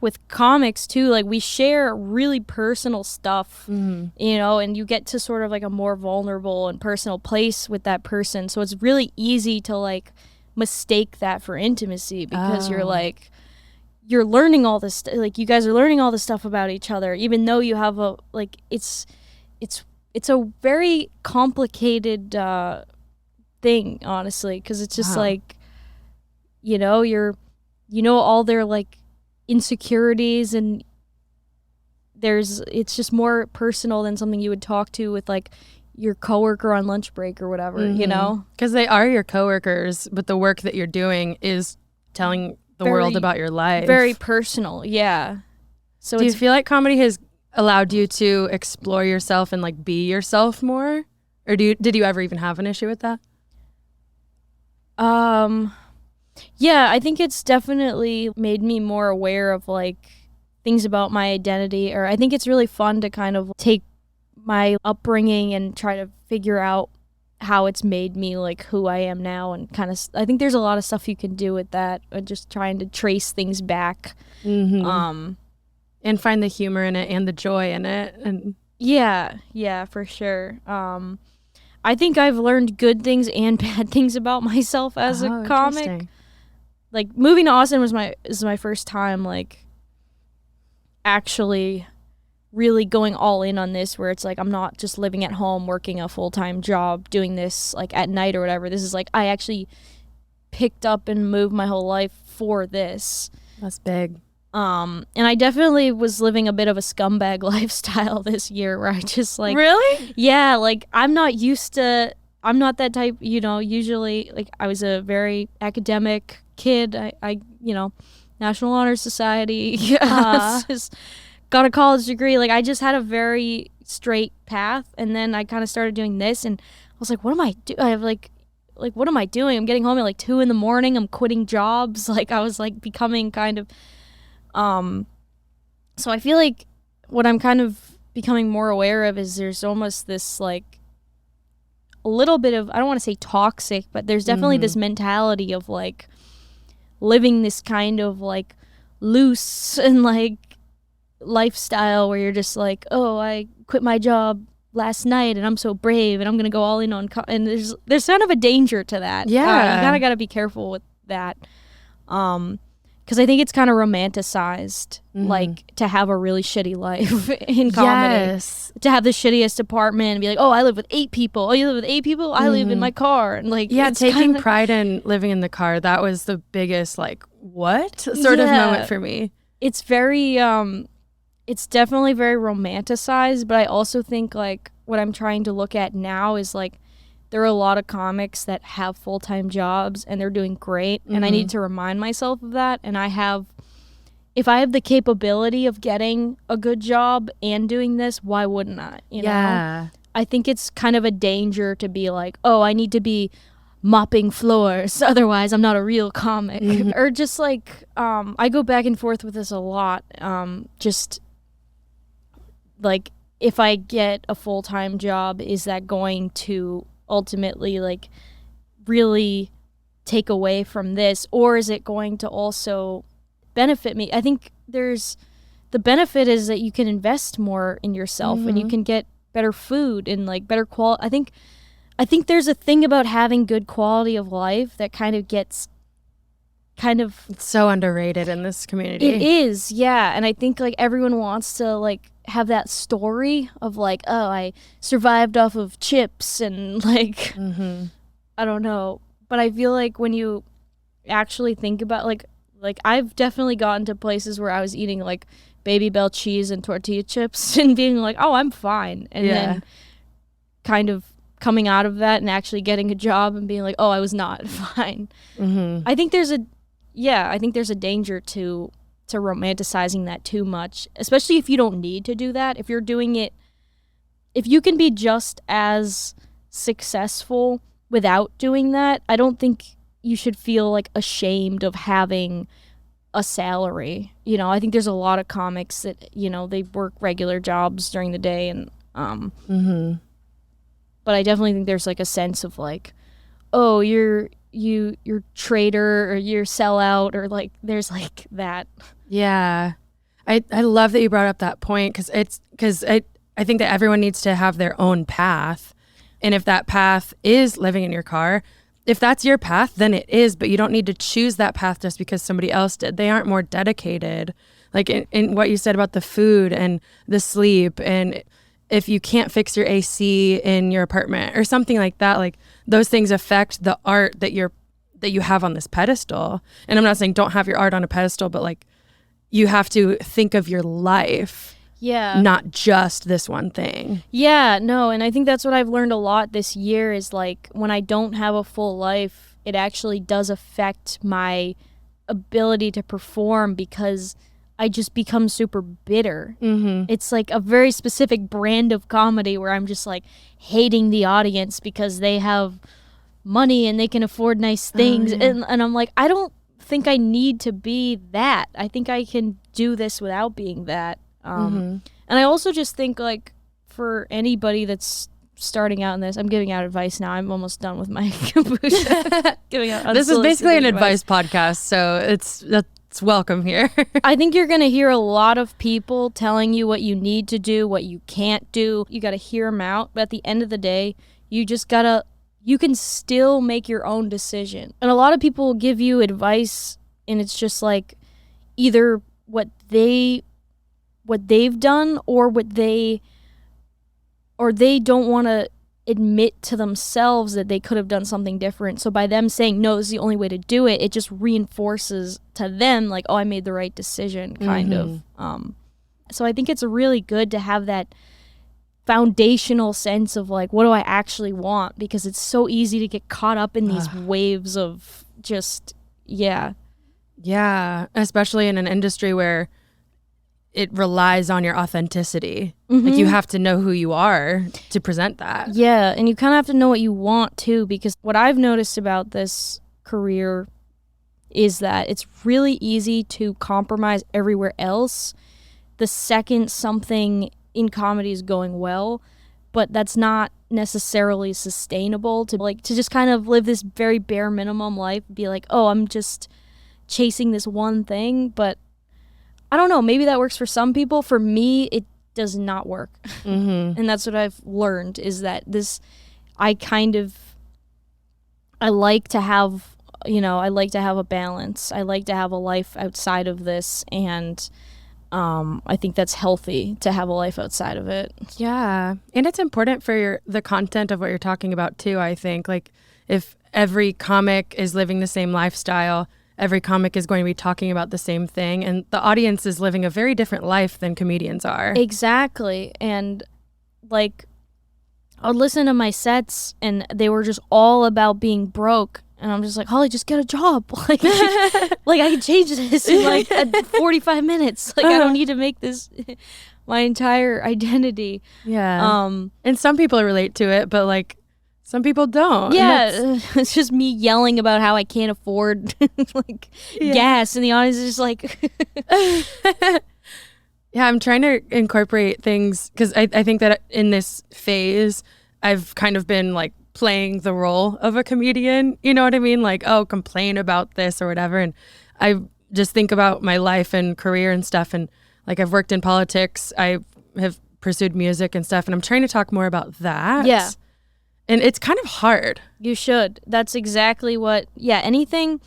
S3: with comics too, like we share really personal stuff, you know, and you get to sort of like a more vulnerable and personal place with that person. So it's really easy to like mistake that for intimacy because you're learning all this, like you guys are learning all this stuff about each other, even though you have a, like, it's a very complicated thing, honestly, because it's just like, you know, all their like insecurities, and it's just more personal than something you would talk to with like your coworker on lunch break or whatever, you know?
S2: Because they are your coworkers, but the work that you're doing is telling the world about your life.
S3: Very personal, yeah. So
S2: do you feel like comedy has allowed you to explore yourself and like be yourself more? Or did you ever even have an issue with that?
S3: Yeah, I think it's definitely made me more aware of like things about my identity, or I think it's really fun to kind of take my upbringing and try to figure out how it's made me like who I am now, and kind of I think there's a lot of stuff you can do with that, just trying to trace things back.
S2: And find the humor in it and the joy in it. And
S3: yeah, for sure. I think I've learned good things and bad things about myself as a comic. Like moving to Austin was my first time like actually really going all in on this, where it's like I'm not just living at home working a full-time job doing this like at night or whatever. This is like I actually picked up and moved my whole life for this.
S2: That's big.
S3: And I definitely was living a bit of a scumbag lifestyle this year, where I just like
S2: Really?
S3: Yeah, like I'm not that type, you know. Usually like I was a very academic kid. I you know, National Honor Society, just got a college degree. Like I just had a very straight path, and then I kind of started doing this, and I was like, what am I doing? I have like what am I doing? I'm getting home at like 2 a.m. I'm quitting jobs. Like I was like becoming kind of so I feel like what I'm kind of becoming more aware of is there's almost this like a little bit of, I don't want to say toxic, but there's definitely this mentality of like living this kind of like loose and like lifestyle where you're just like, oh, I quit my job last night and I'm so brave and I'm gonna go all in on and there's kind of a danger to that. You gotta be careful with that, because I think it's kind of romanticized, like to have a really shitty life in comedy, to have the shittiest apartment and be like, oh, I live with 8 people. Oh, you live with 8 people? I live in my car. And like,
S2: taking pride in living in the car, that was the biggest like what sort of moment for me.
S3: It's very it's definitely very romanticized, but I also think like what I'm trying to look at now is like there are a lot of comics that have full-time jobs and they're doing great, and I need to remind myself of that. And if I have the capability of getting a good job and doing this, why wouldn't I? You know? I think it's kind of a danger to be like, oh, I need to be mopping floors, otherwise I'm not a real comic. Or just like I go back and forth with this a lot. Just like, if I get a full-time job, is that going to ultimately like really take away from this, or is it going to also benefit me? I think the benefit is that you can invest more in yourself and you can get better food and like better quality. I think there's a thing about having good quality of life that kind of gets it's
S2: so underrated in this community.
S3: It is, yeah. And I think like everyone wants to like have that story of like, oh, I survived off of chips and like I don't know. But I feel like when you actually think about like I've definitely gotten to places where I was eating like Baby Bell cheese and tortilla chips and being like, oh, I'm fine. And then kind of coming out of that and actually getting a job and being like, oh, I was not fine.
S2: Mm-hmm.
S3: I think there's a danger to romanticizing that too much, especially if you don't need to do that. If you're doing it, if you can be just as successful without doing that, I don't think you should feel like ashamed of having a salary. You know, I think there's a lot of comics that, you know, they work regular jobs during the day, and
S2: Mm-hmm.
S3: but I definitely think there's like a sense of like, oh, you're traitor or you're sellout, or like there's like that.
S2: Yeah. I love that you brought up that point, because I think that everyone needs to have their own path. And if that path is living in your car, if that's your path, then it is, but you don't need to choose that path just because somebody else did. They aren't more dedicated. Like in what you said about the food and the sleep, and if you can't fix your AC in your apartment or something like that, like those things affect the art that you have on this pedestal. And I'm not saying don't have your art on a pedestal, but like you have to think of your life, not just this one thing.
S3: Yeah, no, and I think that's what I've learned a lot this year is like when I don't have a full life, it actually does affect my ability to perform because I just become super bitter.
S2: Mm-hmm.
S3: It's like a very specific brand of comedy where I'm just like hating the audience because they have money and they can afford nice things. And I'm like, I don't think I need to be that. I think I can do this without being that. And I also just think like for anybody that's starting out in this, I'm giving out advice now. I'm almost done with my giving out.
S2: This is basically an advice podcast, so it's welcome here.
S3: I think you're going to hear a lot of people telling you what you need to do, what you can't do. You got to hear them out. But at the end of the day, you can still make your own decision. And a lot of people will give you advice and it's just like either what they've done or they don't want to admit to themselves that they could have done something different. So by them saying, no, this is the only way to do it, it just reinforces to them like, oh, I made the right decision, kind of. So I think it's really good to have that foundational sense of like, what do I actually want? Because it's so easy to get caught up in these waves of just, Yeah,
S2: especially in an industry where it relies on your authenticity. Like you have to know who you are to present that.
S3: Yeah, and you kind of have to know what you want too, because what I've noticed about this career is that it's really easy to compromise everywhere else the second something in comedy is going well, but that's not necessarily sustainable to just kind of live this very bare minimum life, be like, oh, I'm just chasing this one thing. But I don't know, maybe that works for some people. For me, it does not work. And that's what I've learned is that I like to have, I like to have a balance. I like to have a life outside of this, and I think that's healthy to have a life outside of it.
S2: Yeah, and it's important for the content of what you're talking about too, I think. Like if every comic is living the same lifestyle, every comic is going to be talking about the same thing, and the audience is living a very different life than comedians are.
S3: Exactly. And like I'd listen to my sets and they were just all about being broke, and I'm just like, Holly, just get a job. Like like I can change this in like 45 minutes. Like I don't need to make this my entire identity.
S2: Yeah. And some people relate to it, but like some people don't.
S3: Yeah, it's just me yelling about how I can't afford like gas, and the audience is just like.
S2: Yeah, I'm trying to incorporate things because I think that in this phase, I've kind of been like playing the role of a comedian. You know what I mean? Like, oh, complain about this or whatever. And I just think about my life and career and stuff. And like I've worked in politics. I have pursued music and stuff. And I'm trying to talk more about that.
S3: Yeah.
S2: And it's kind of hard.
S3: You should. That's exactly what, anything.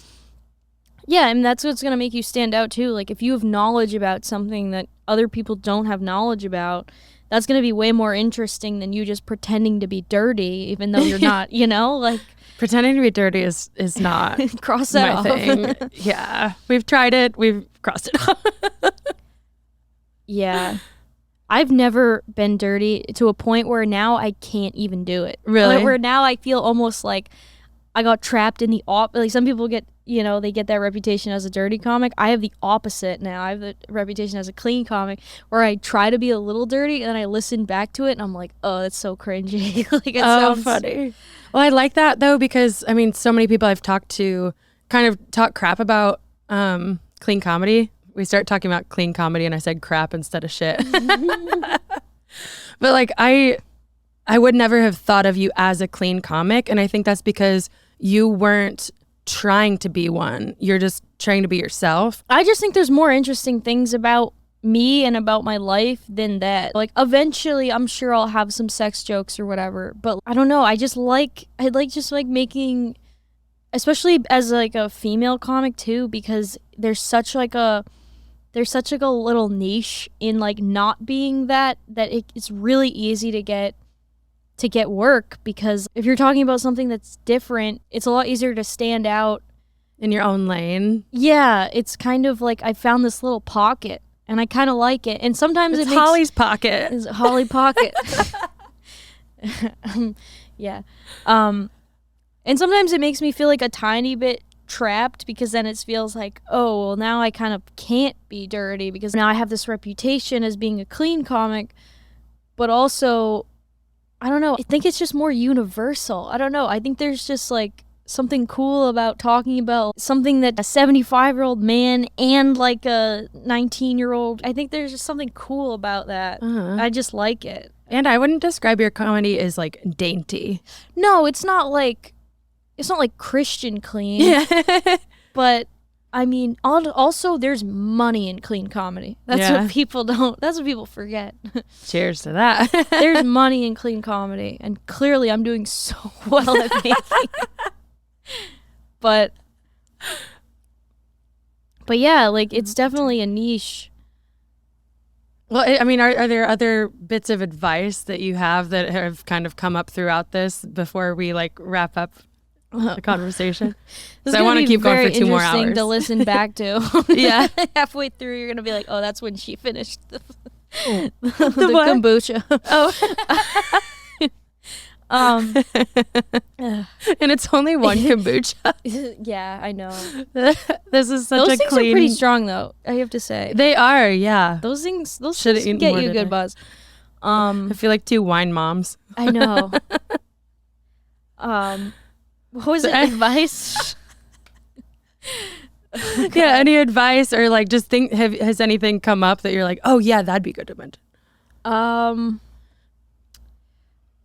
S3: Yeah, and that's what's going to make you stand out too. Like if you have knowledge about something that other people don't have knowledge about, that's going to be way more interesting than you just pretending to be dirty, even though you're not, like.
S2: Pretending to be dirty is not
S3: cross that off.
S2: Thing. Yeah, we've tried it. We've crossed it off.
S3: Yeah. I've never been dirty to a point where now I can't even do it.
S2: Really?
S3: Like, where now I feel almost like I got trapped in the like some people get, they get that reputation as a dirty comic. I have the opposite now. I have the reputation as a clean comic where I try to be a little dirty and then I listen back to it and I'm like, oh, that's so cringy. Like, it sounds
S2: funny. Well, I like that though, because I mean, so many people I've talked to kind of talk crap about clean comedy. We start talking about clean comedy and I said crap instead of shit. But like, I would never have thought of you as a clean comic. And I think that's because you weren't trying to be one. You're just trying to be yourself.
S3: I just think there's more interesting things about me and about my life than that. Like, eventually I'm sure I'll have some sex jokes or whatever, but I don't know. I like making, especially as like a female comic too, because there's such like a little niche in like not being that it's really easy to get work, because if you're talking about something that's different, it's a lot easier to stand out
S2: In your own lane.
S3: Yeah, it's kind of like I found this little pocket and I kind of like it. And sometimes
S2: It's
S3: it makes
S2: Holly's pocket.
S3: It's Holly pocket. Yeah. And sometimes it makes me feel like a tiny bit trapped, because then it feels like, oh, well, now I kind of can't be dirty because now I have this reputation as being a clean comic, but also, I don't know, I think it's just more universal. I don't know. I think there's just like something cool about talking about something that a 75-year-old man and like a 19-year-old, I think there's just something cool about that. I just like it.
S2: And I wouldn't describe your comedy as like dainty.
S3: No, it's not like Christian clean.
S2: Yeah.
S3: But I mean, also there's money in clean comedy. That's what people forget.
S2: Cheers to that.
S3: There's money in clean comedy, and clearly I'm doing so well at making it. But yeah, like, it's definitely a niche.
S2: Well, I mean, are there other bits of advice that you have that have kind of come up throughout this before we like wrap up the conversation?
S3: This
S2: I want to keep going for 2 more hours.
S3: Interesting to listen back to.
S2: Yeah.
S3: Halfway through, you're gonna be like, "Oh, that's when she finished the
S2: what?
S3: kombucha."
S2: Oh. And it's only one kombucha.
S3: Yeah, I know.
S2: This is such
S3: Those
S2: a
S3: things
S2: clean.
S3: are pretty strong, though. I have to say,
S2: They are, yeah.
S3: those things
S2: Should've eaten
S3: get
S2: more
S3: you a
S2: today.
S3: good buzz.
S2: I feel like 2 wine moms.
S3: I know. What was it? Advice?
S2: Yeah, any advice or like just has anything come up that you're like, oh yeah, that'd be good to mention?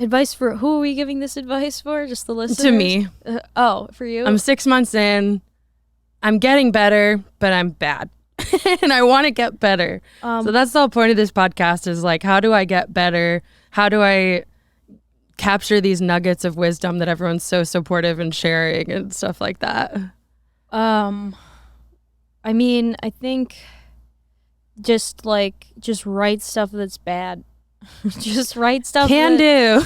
S3: Advice for who are we giving this advice for? Just the listeners?
S2: To me.
S3: For you?
S2: I'm 6 months in. I'm getting better, but I'm bad. And I want to get better. So that's the whole point of this podcast is like, how do I get better? How do I capture these nuggets of wisdom that everyone's so supportive and sharing and stuff like that?
S3: I mean, I think just write stuff that's bad. Just write stuff.
S2: Do.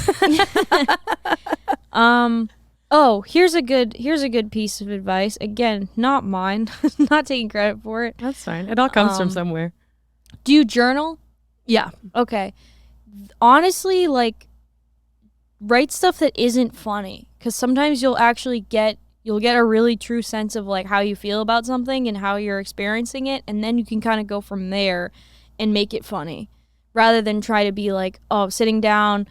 S3: Oh, here's a good piece of advice. Again, not mine. Not taking credit for it.
S2: That's fine. It all comes from somewhere.
S3: Do you journal?
S2: Yeah.
S3: Okay. Honestly, like, write stuff that isn't funny, because sometimes you'll get a really true sense of like how you feel about something and how you're experiencing it, and then you can kind of go from there and make it funny, rather than try to be like, oh, sitting down,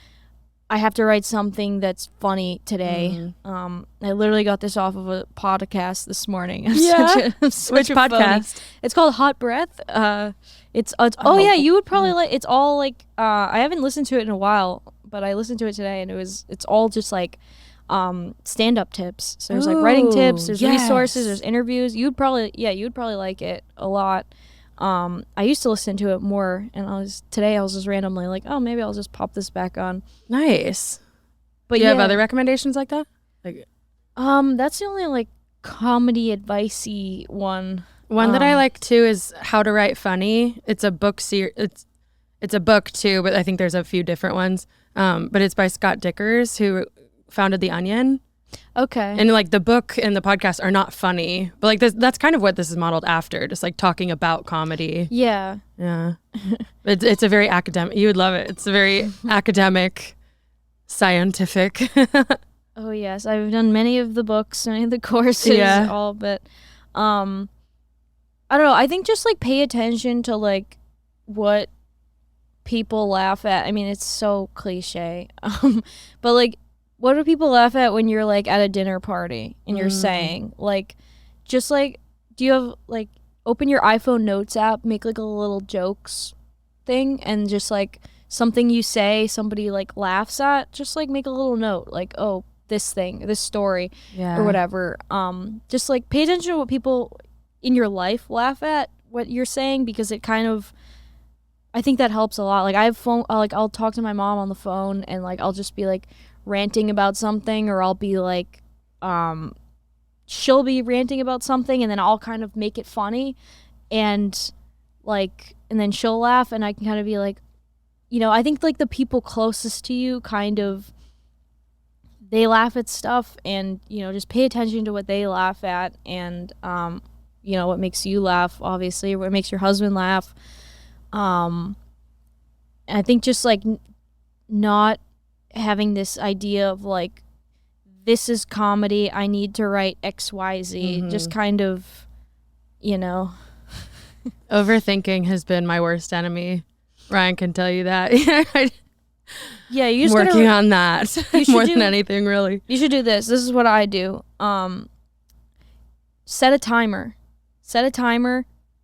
S3: I have to write something that's funny today. Mm-hmm. I literally got this off of a podcast this morning.
S2: I'm such
S3: Which
S2: a
S3: podcast?
S2: phony.
S3: It's called Hot Breath. It's yeah, you would probably like. It's all like I haven't listened to it in a while, but I listened to it today, and it's all just like stand-up tips. So there's like writing tips, there's resources, there's interviews. You'd probably like it a lot. I used to listen to it more, and today I was just randomly like, oh, maybe I'll just pop this back on.
S2: Nice.
S3: But
S2: you have other recommendations like that? Like,
S3: that's the only like comedy advice-y one.
S2: One that I like too is How to Write Funny. It's a book it's a book too, but I think there's a few different ones. But it's by Scott Dickers, who founded The Onion.
S3: Okay.
S2: And like the book and the podcast are not funny, but like that's kind of what this is modeled after, just like talking about comedy.
S3: Yeah.
S2: Yeah. It's a very academic, you would love it. It's a very academic, scientific.
S3: Oh yes, I've done many of the books, many of the courses,
S2: Yeah.
S3: all, but I don't know. I think just like pay attention to like what people laugh at. I mean, it's so cliche, but like, what do people laugh at when you're like at a dinner party and you're saying like, just like, do you have like open your iPhone Notes app, make like a little jokes thing, and just like something you say somebody like laughs at, just like make a little note like, oh, this thing, this story, or whatever. Just like pay attention to what people in your life laugh at what you're saying, because it kind of, I think that helps a lot. Like I have phone, like I'll talk to my mom on the phone and like I'll just be like ranting about something, or I'll be like she'll be ranting about something and then I'll kind of make it funny, and like, and then she'll laugh and I can kind of be like, you know, I think like the people closest to you kind of, they laugh at stuff, and you know, just pay attention to what they laugh at, and you know, what makes you laugh, obviously, what makes your husband laugh. And I think just like not having this idea of like, this is comedy, I need to write XYZ, just kind of, you know.
S2: Overthinking has been my worst enemy. Ryan can tell you that.
S3: Yeah, you just
S2: working on that more than anything, really.
S3: You should do this. This is what I do. Set a timer.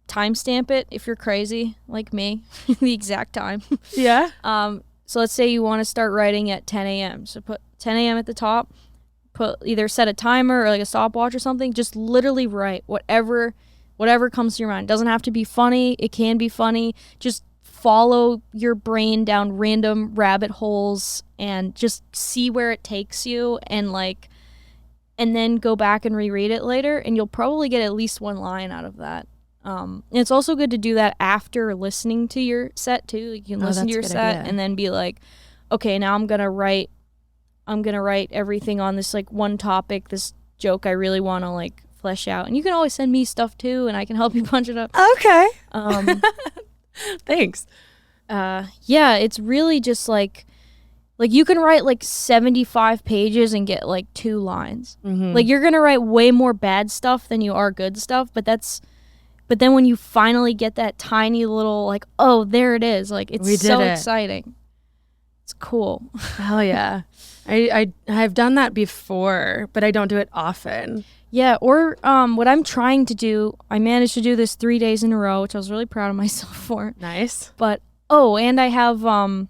S3: Timestamp it if you're crazy like me, the exact time.
S2: Yeah.
S3: So let's say you want to start writing at 10 a.m. So put 10 a.m. at the top. Put either set a timer or like a stopwatch or something. Just literally write whatever comes to your mind. It doesn't have to be funny. It can be funny. Just follow your brain down random rabbit holes and just see where it takes you, and like, and then go back and reread it later, and you'll probably get at least one line out of that. And it's also good to do that after listening to your set too. You can listen to your set and then be like, okay, now I'm gonna write everything on this like one topic, this joke I really want to like flesh out. And you can always send me stuff too, and I can help you punch it up.
S2: Okay. Thanks.
S3: Yeah, it's really just like you can write like 75 pages and get like 2 lines. Like you're gonna write way more bad stuff than you are good stuff, but then when you finally get that tiny little like, oh, there it is, like it's so exciting. It's cool.
S2: Hell yeah. I've done that before, but I don't do it often.
S3: Yeah, or what I'm trying to do, I managed to do this 3 days in a row, which I was really proud of myself for.
S2: Nice.
S3: But and I have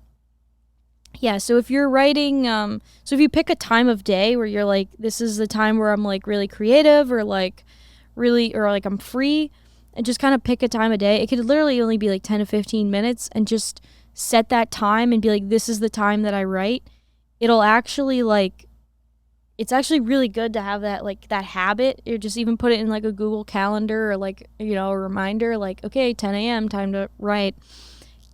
S3: yeah, so if you're writing so if you pick a time of day where you're like, this is the time where I'm like really creative, or like really, or like I'm free, and just kind of pick a time of day. It could literally only be like 10 to 15 minutes, and just set that time and be like, this is the time that I write. It'll actually like, it's actually really good to have that like that habit. You just even put it in like a Google Calendar, or like, you know, a reminder like, okay, 10 a.m. time to write.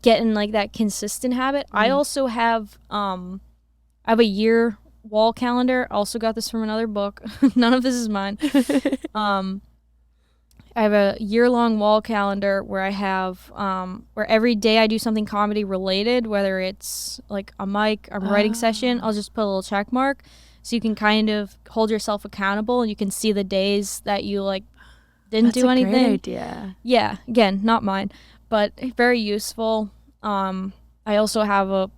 S3: Getting like that consistent habit. I also have I have a year wall calendar. I also got this from another book. None of this is mine. I have a year-long wall calendar where I have where every day I do something comedy related, whether it's like a mic, a writing session, I'll just put a little check mark, so you can kind of hold yourself accountable, and you can see the days that you like didn't do anything.
S2: That's a great idea.
S3: Yeah, again, not mine, but very useful. I also have a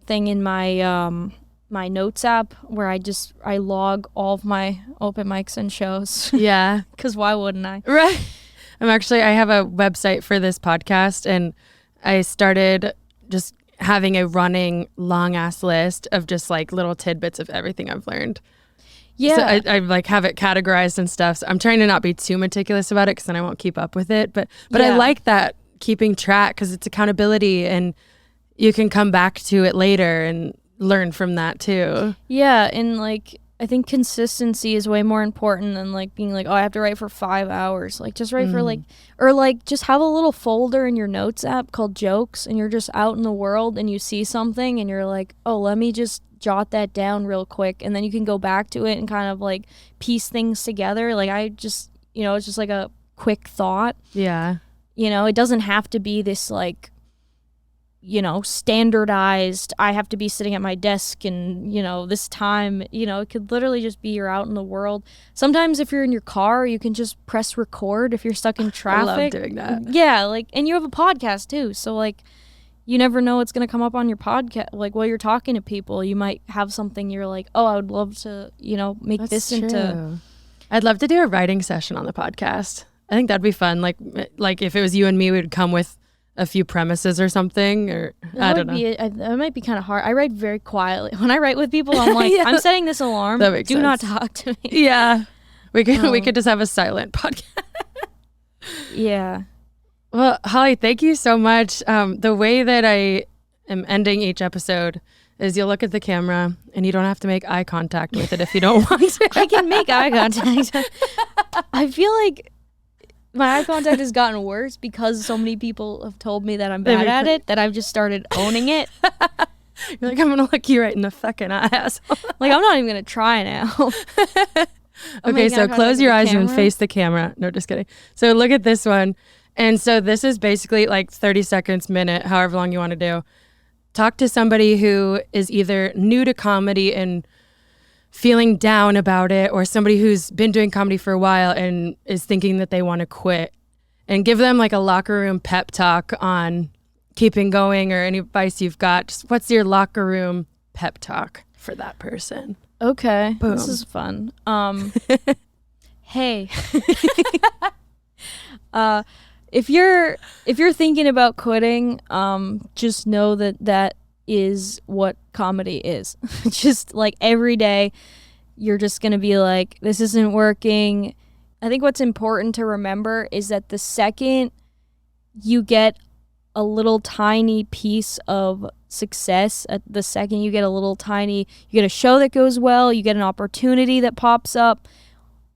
S3: thing in my my notes app where I log all of my open mics and shows.
S2: Yeah.
S3: Because why wouldn't I?
S2: Right. I have a website for this podcast, and I started just having a running long ass list of just like little tidbits of everything I've learned.
S3: Yeah.
S2: So I like have it categorized and stuff. So I'm trying to not be too meticulous about it, because then I won't keep up with it. But I like that, keeping track, because it's accountability, and you can come back to it later and learn from that too.
S3: Yeah, and like I think consistency is way more important than like being like, oh, I have to write for 5 hours. Like just write for like, or like just have a little folder in your notes app called jokes, and you're just out in the world and you see something and you're like, oh, let me just jot that down real quick, and then you can go back to it and kind of like piece things together. Like I just, it's just like a quick thought.
S2: Yeah.
S3: It doesn't have to be this like, standardized, I have to be sitting at my desk and, this time, it could literally just be you're out in the world. Sometimes if you're in your car, you can just press record if you're stuck in traffic.
S2: I love doing that.
S3: Yeah, like, and you have a podcast too. So like, you never know what's going to come up on your podcast. Like while you're talking to people, you might have something you're like, oh, I would love to, make
S2: That's
S3: this
S2: true.
S3: into.
S2: I'd love to do a writing session on the podcast. I think that'd be fun. Like if it was you and me, we'd come with a few premises or something, or I don't know.
S3: It might be kind of hard. I write very quietly. When I write with people, I'm like,
S2: Yeah.
S3: I'm setting this alarm.
S2: That makes
S3: Do
S2: sense.
S3: not talk to me.
S2: Yeah. We could just have a silent podcast.
S3: Yeah.
S2: Well, Holly, thank you so much. The way that I am ending each episode is you'll look at the camera and you don't have to make eye contact with it if you don't want to.
S3: I can make eye contact. I feel like my eye contact has gotten worse because so many people have told me that I'm bad at it that I've just started owning it.
S2: You're like, I'm going to look you right in the fucking eyes.
S3: Like, I'm not even going to try now.
S2: Okay, so close your eyes and face the camera. No, just kidding. So look at this one. And so this is basically like 30 seconds, minute, however long you want to do. Talk to somebody who is either new to comedy and feeling down about it, or somebody who's been doing comedy for a while and is thinking that they want to quit, and give them like a locker room pep talk on keeping going, or any advice you've got. Just what's your locker room pep talk for that person?
S3: Okay.
S2: Boom.
S3: This is fun. Hey. If you're thinking about quitting, just know that is what comedy is. Just like every day, you're just going to be like, this isn't working. I think what's important to remember is that the second you get a little tiny piece of success, at the second you get you get a show that goes well, you get an opportunity that pops up,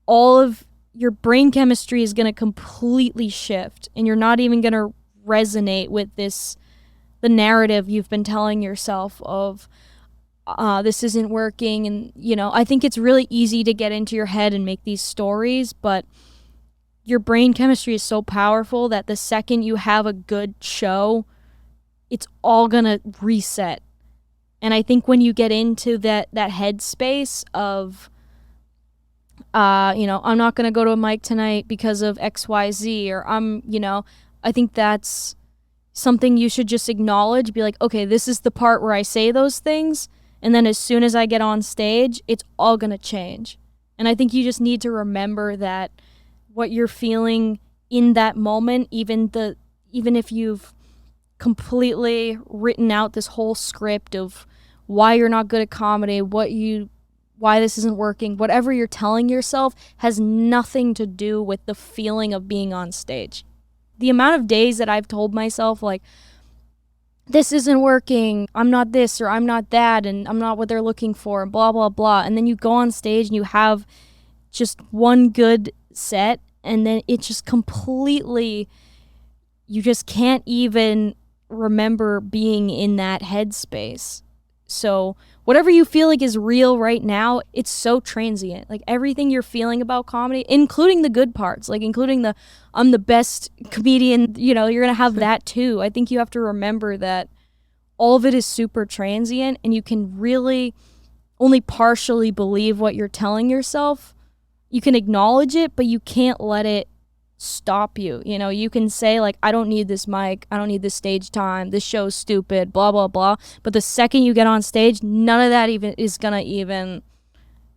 S3: all of your brain chemistry is going to completely shift, and you're not even going to resonate with the narrative you've been telling yourself of this isn't working. And I think it's really easy to get into your head and make these stories, but your brain chemistry is so powerful that the second you have a good show, it's all gonna reset. And I think when you get into that headspace of I'm not going to go to a mic tonight because of XYZ, or I think that's something you should just acknowledge, be like, okay, this is the part where I say those things, and then as soon as I get on stage, it's all going to change. And I think you just need to remember that what you're feeling in that moment, even if you've completely written out this whole script of why you're not good at comedy, why this isn't working, whatever you're telling yourself has nothing to do with the feeling of being on stage. The amount of days that I've told myself, like, this isn't working, I'm not this or I'm not that, and I'm not what they're looking for, and blah, blah, blah. And then you go on stage and you have just one good set, and then it just completely, you just can't even remember being in that headspace. So whatever you feel like is real right now, it's so transient. Like everything you're feeling about comedy, including the good parts, like including I'm the best comedian, you're going to have that too. I think you have to remember that all of it is super transient, and you can really only partially believe what you're telling yourself. You can acknowledge it, but you can't let it stop you. You can say like, I don't need this mic, I don't need this stage time, this show's stupid, blah blah blah, but the second you get on stage, none of that even is gonna even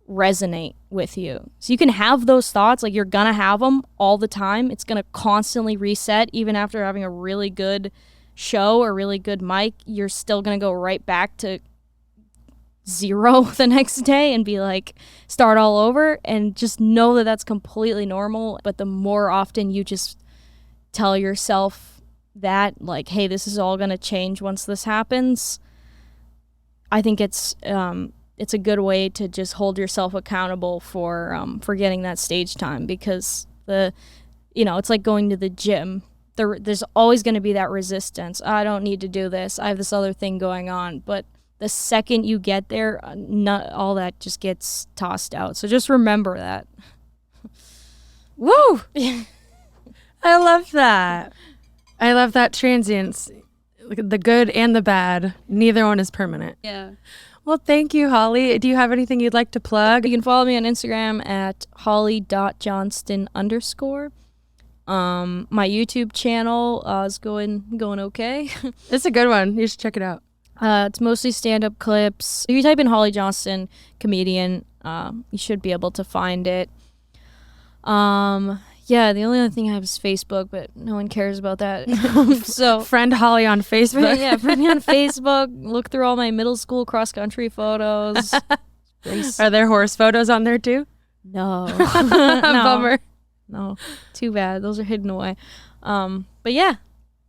S3: resonate with you. So you can have those thoughts, like you're gonna have them all the time. It's gonna constantly reset. Even after having a really good show or really good mic, you're still gonna go right back to zero the next day and be like, start all over. And just know that that's completely normal. But the more often you just tell yourself that, like, hey, this is all gonna change once this happens, I think it's a good way to just hold yourself accountable for getting that stage time. Because it's like going to the gym. There's always going to be that resistance. I don't need to do this, I have this other thing going on. But the second you get there, not all that just gets tossed out. So just remember that.
S2: Woo! I love that. I love that transience. The good and the bad. Neither one is permanent.
S3: Yeah.
S2: Well, thank you, Holly. Do you have anything you'd like to plug?
S3: You can follow me on Instagram at holly.johnston_. My YouTube channel is going okay.
S2: It's a good one. You should check it out.
S3: It's mostly stand-up clips. If you type in Holly Johnston comedian, you should be able to find it. Yeah, the only other thing I have is Facebook, but no one cares about that. So
S2: Friend Holly on Facebook.
S3: yeah, friend me on Facebook. Look through all my middle school cross-country photos.
S2: Are there horse photos on there too?
S3: No.
S2: Bummer.
S3: No, too bad. Those are hidden away. But yeah,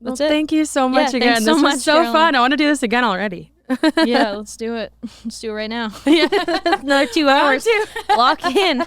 S3: that's it.
S2: Thank you so much again.
S3: Thanks so
S2: This
S3: much,
S2: was so
S3: Caroline.
S2: fun. I want to do this again already.
S3: Yeah, let's do it. Let's do it right now.
S2: Yeah.
S3: Another 2 hours.
S2: Too.
S3: Lock in.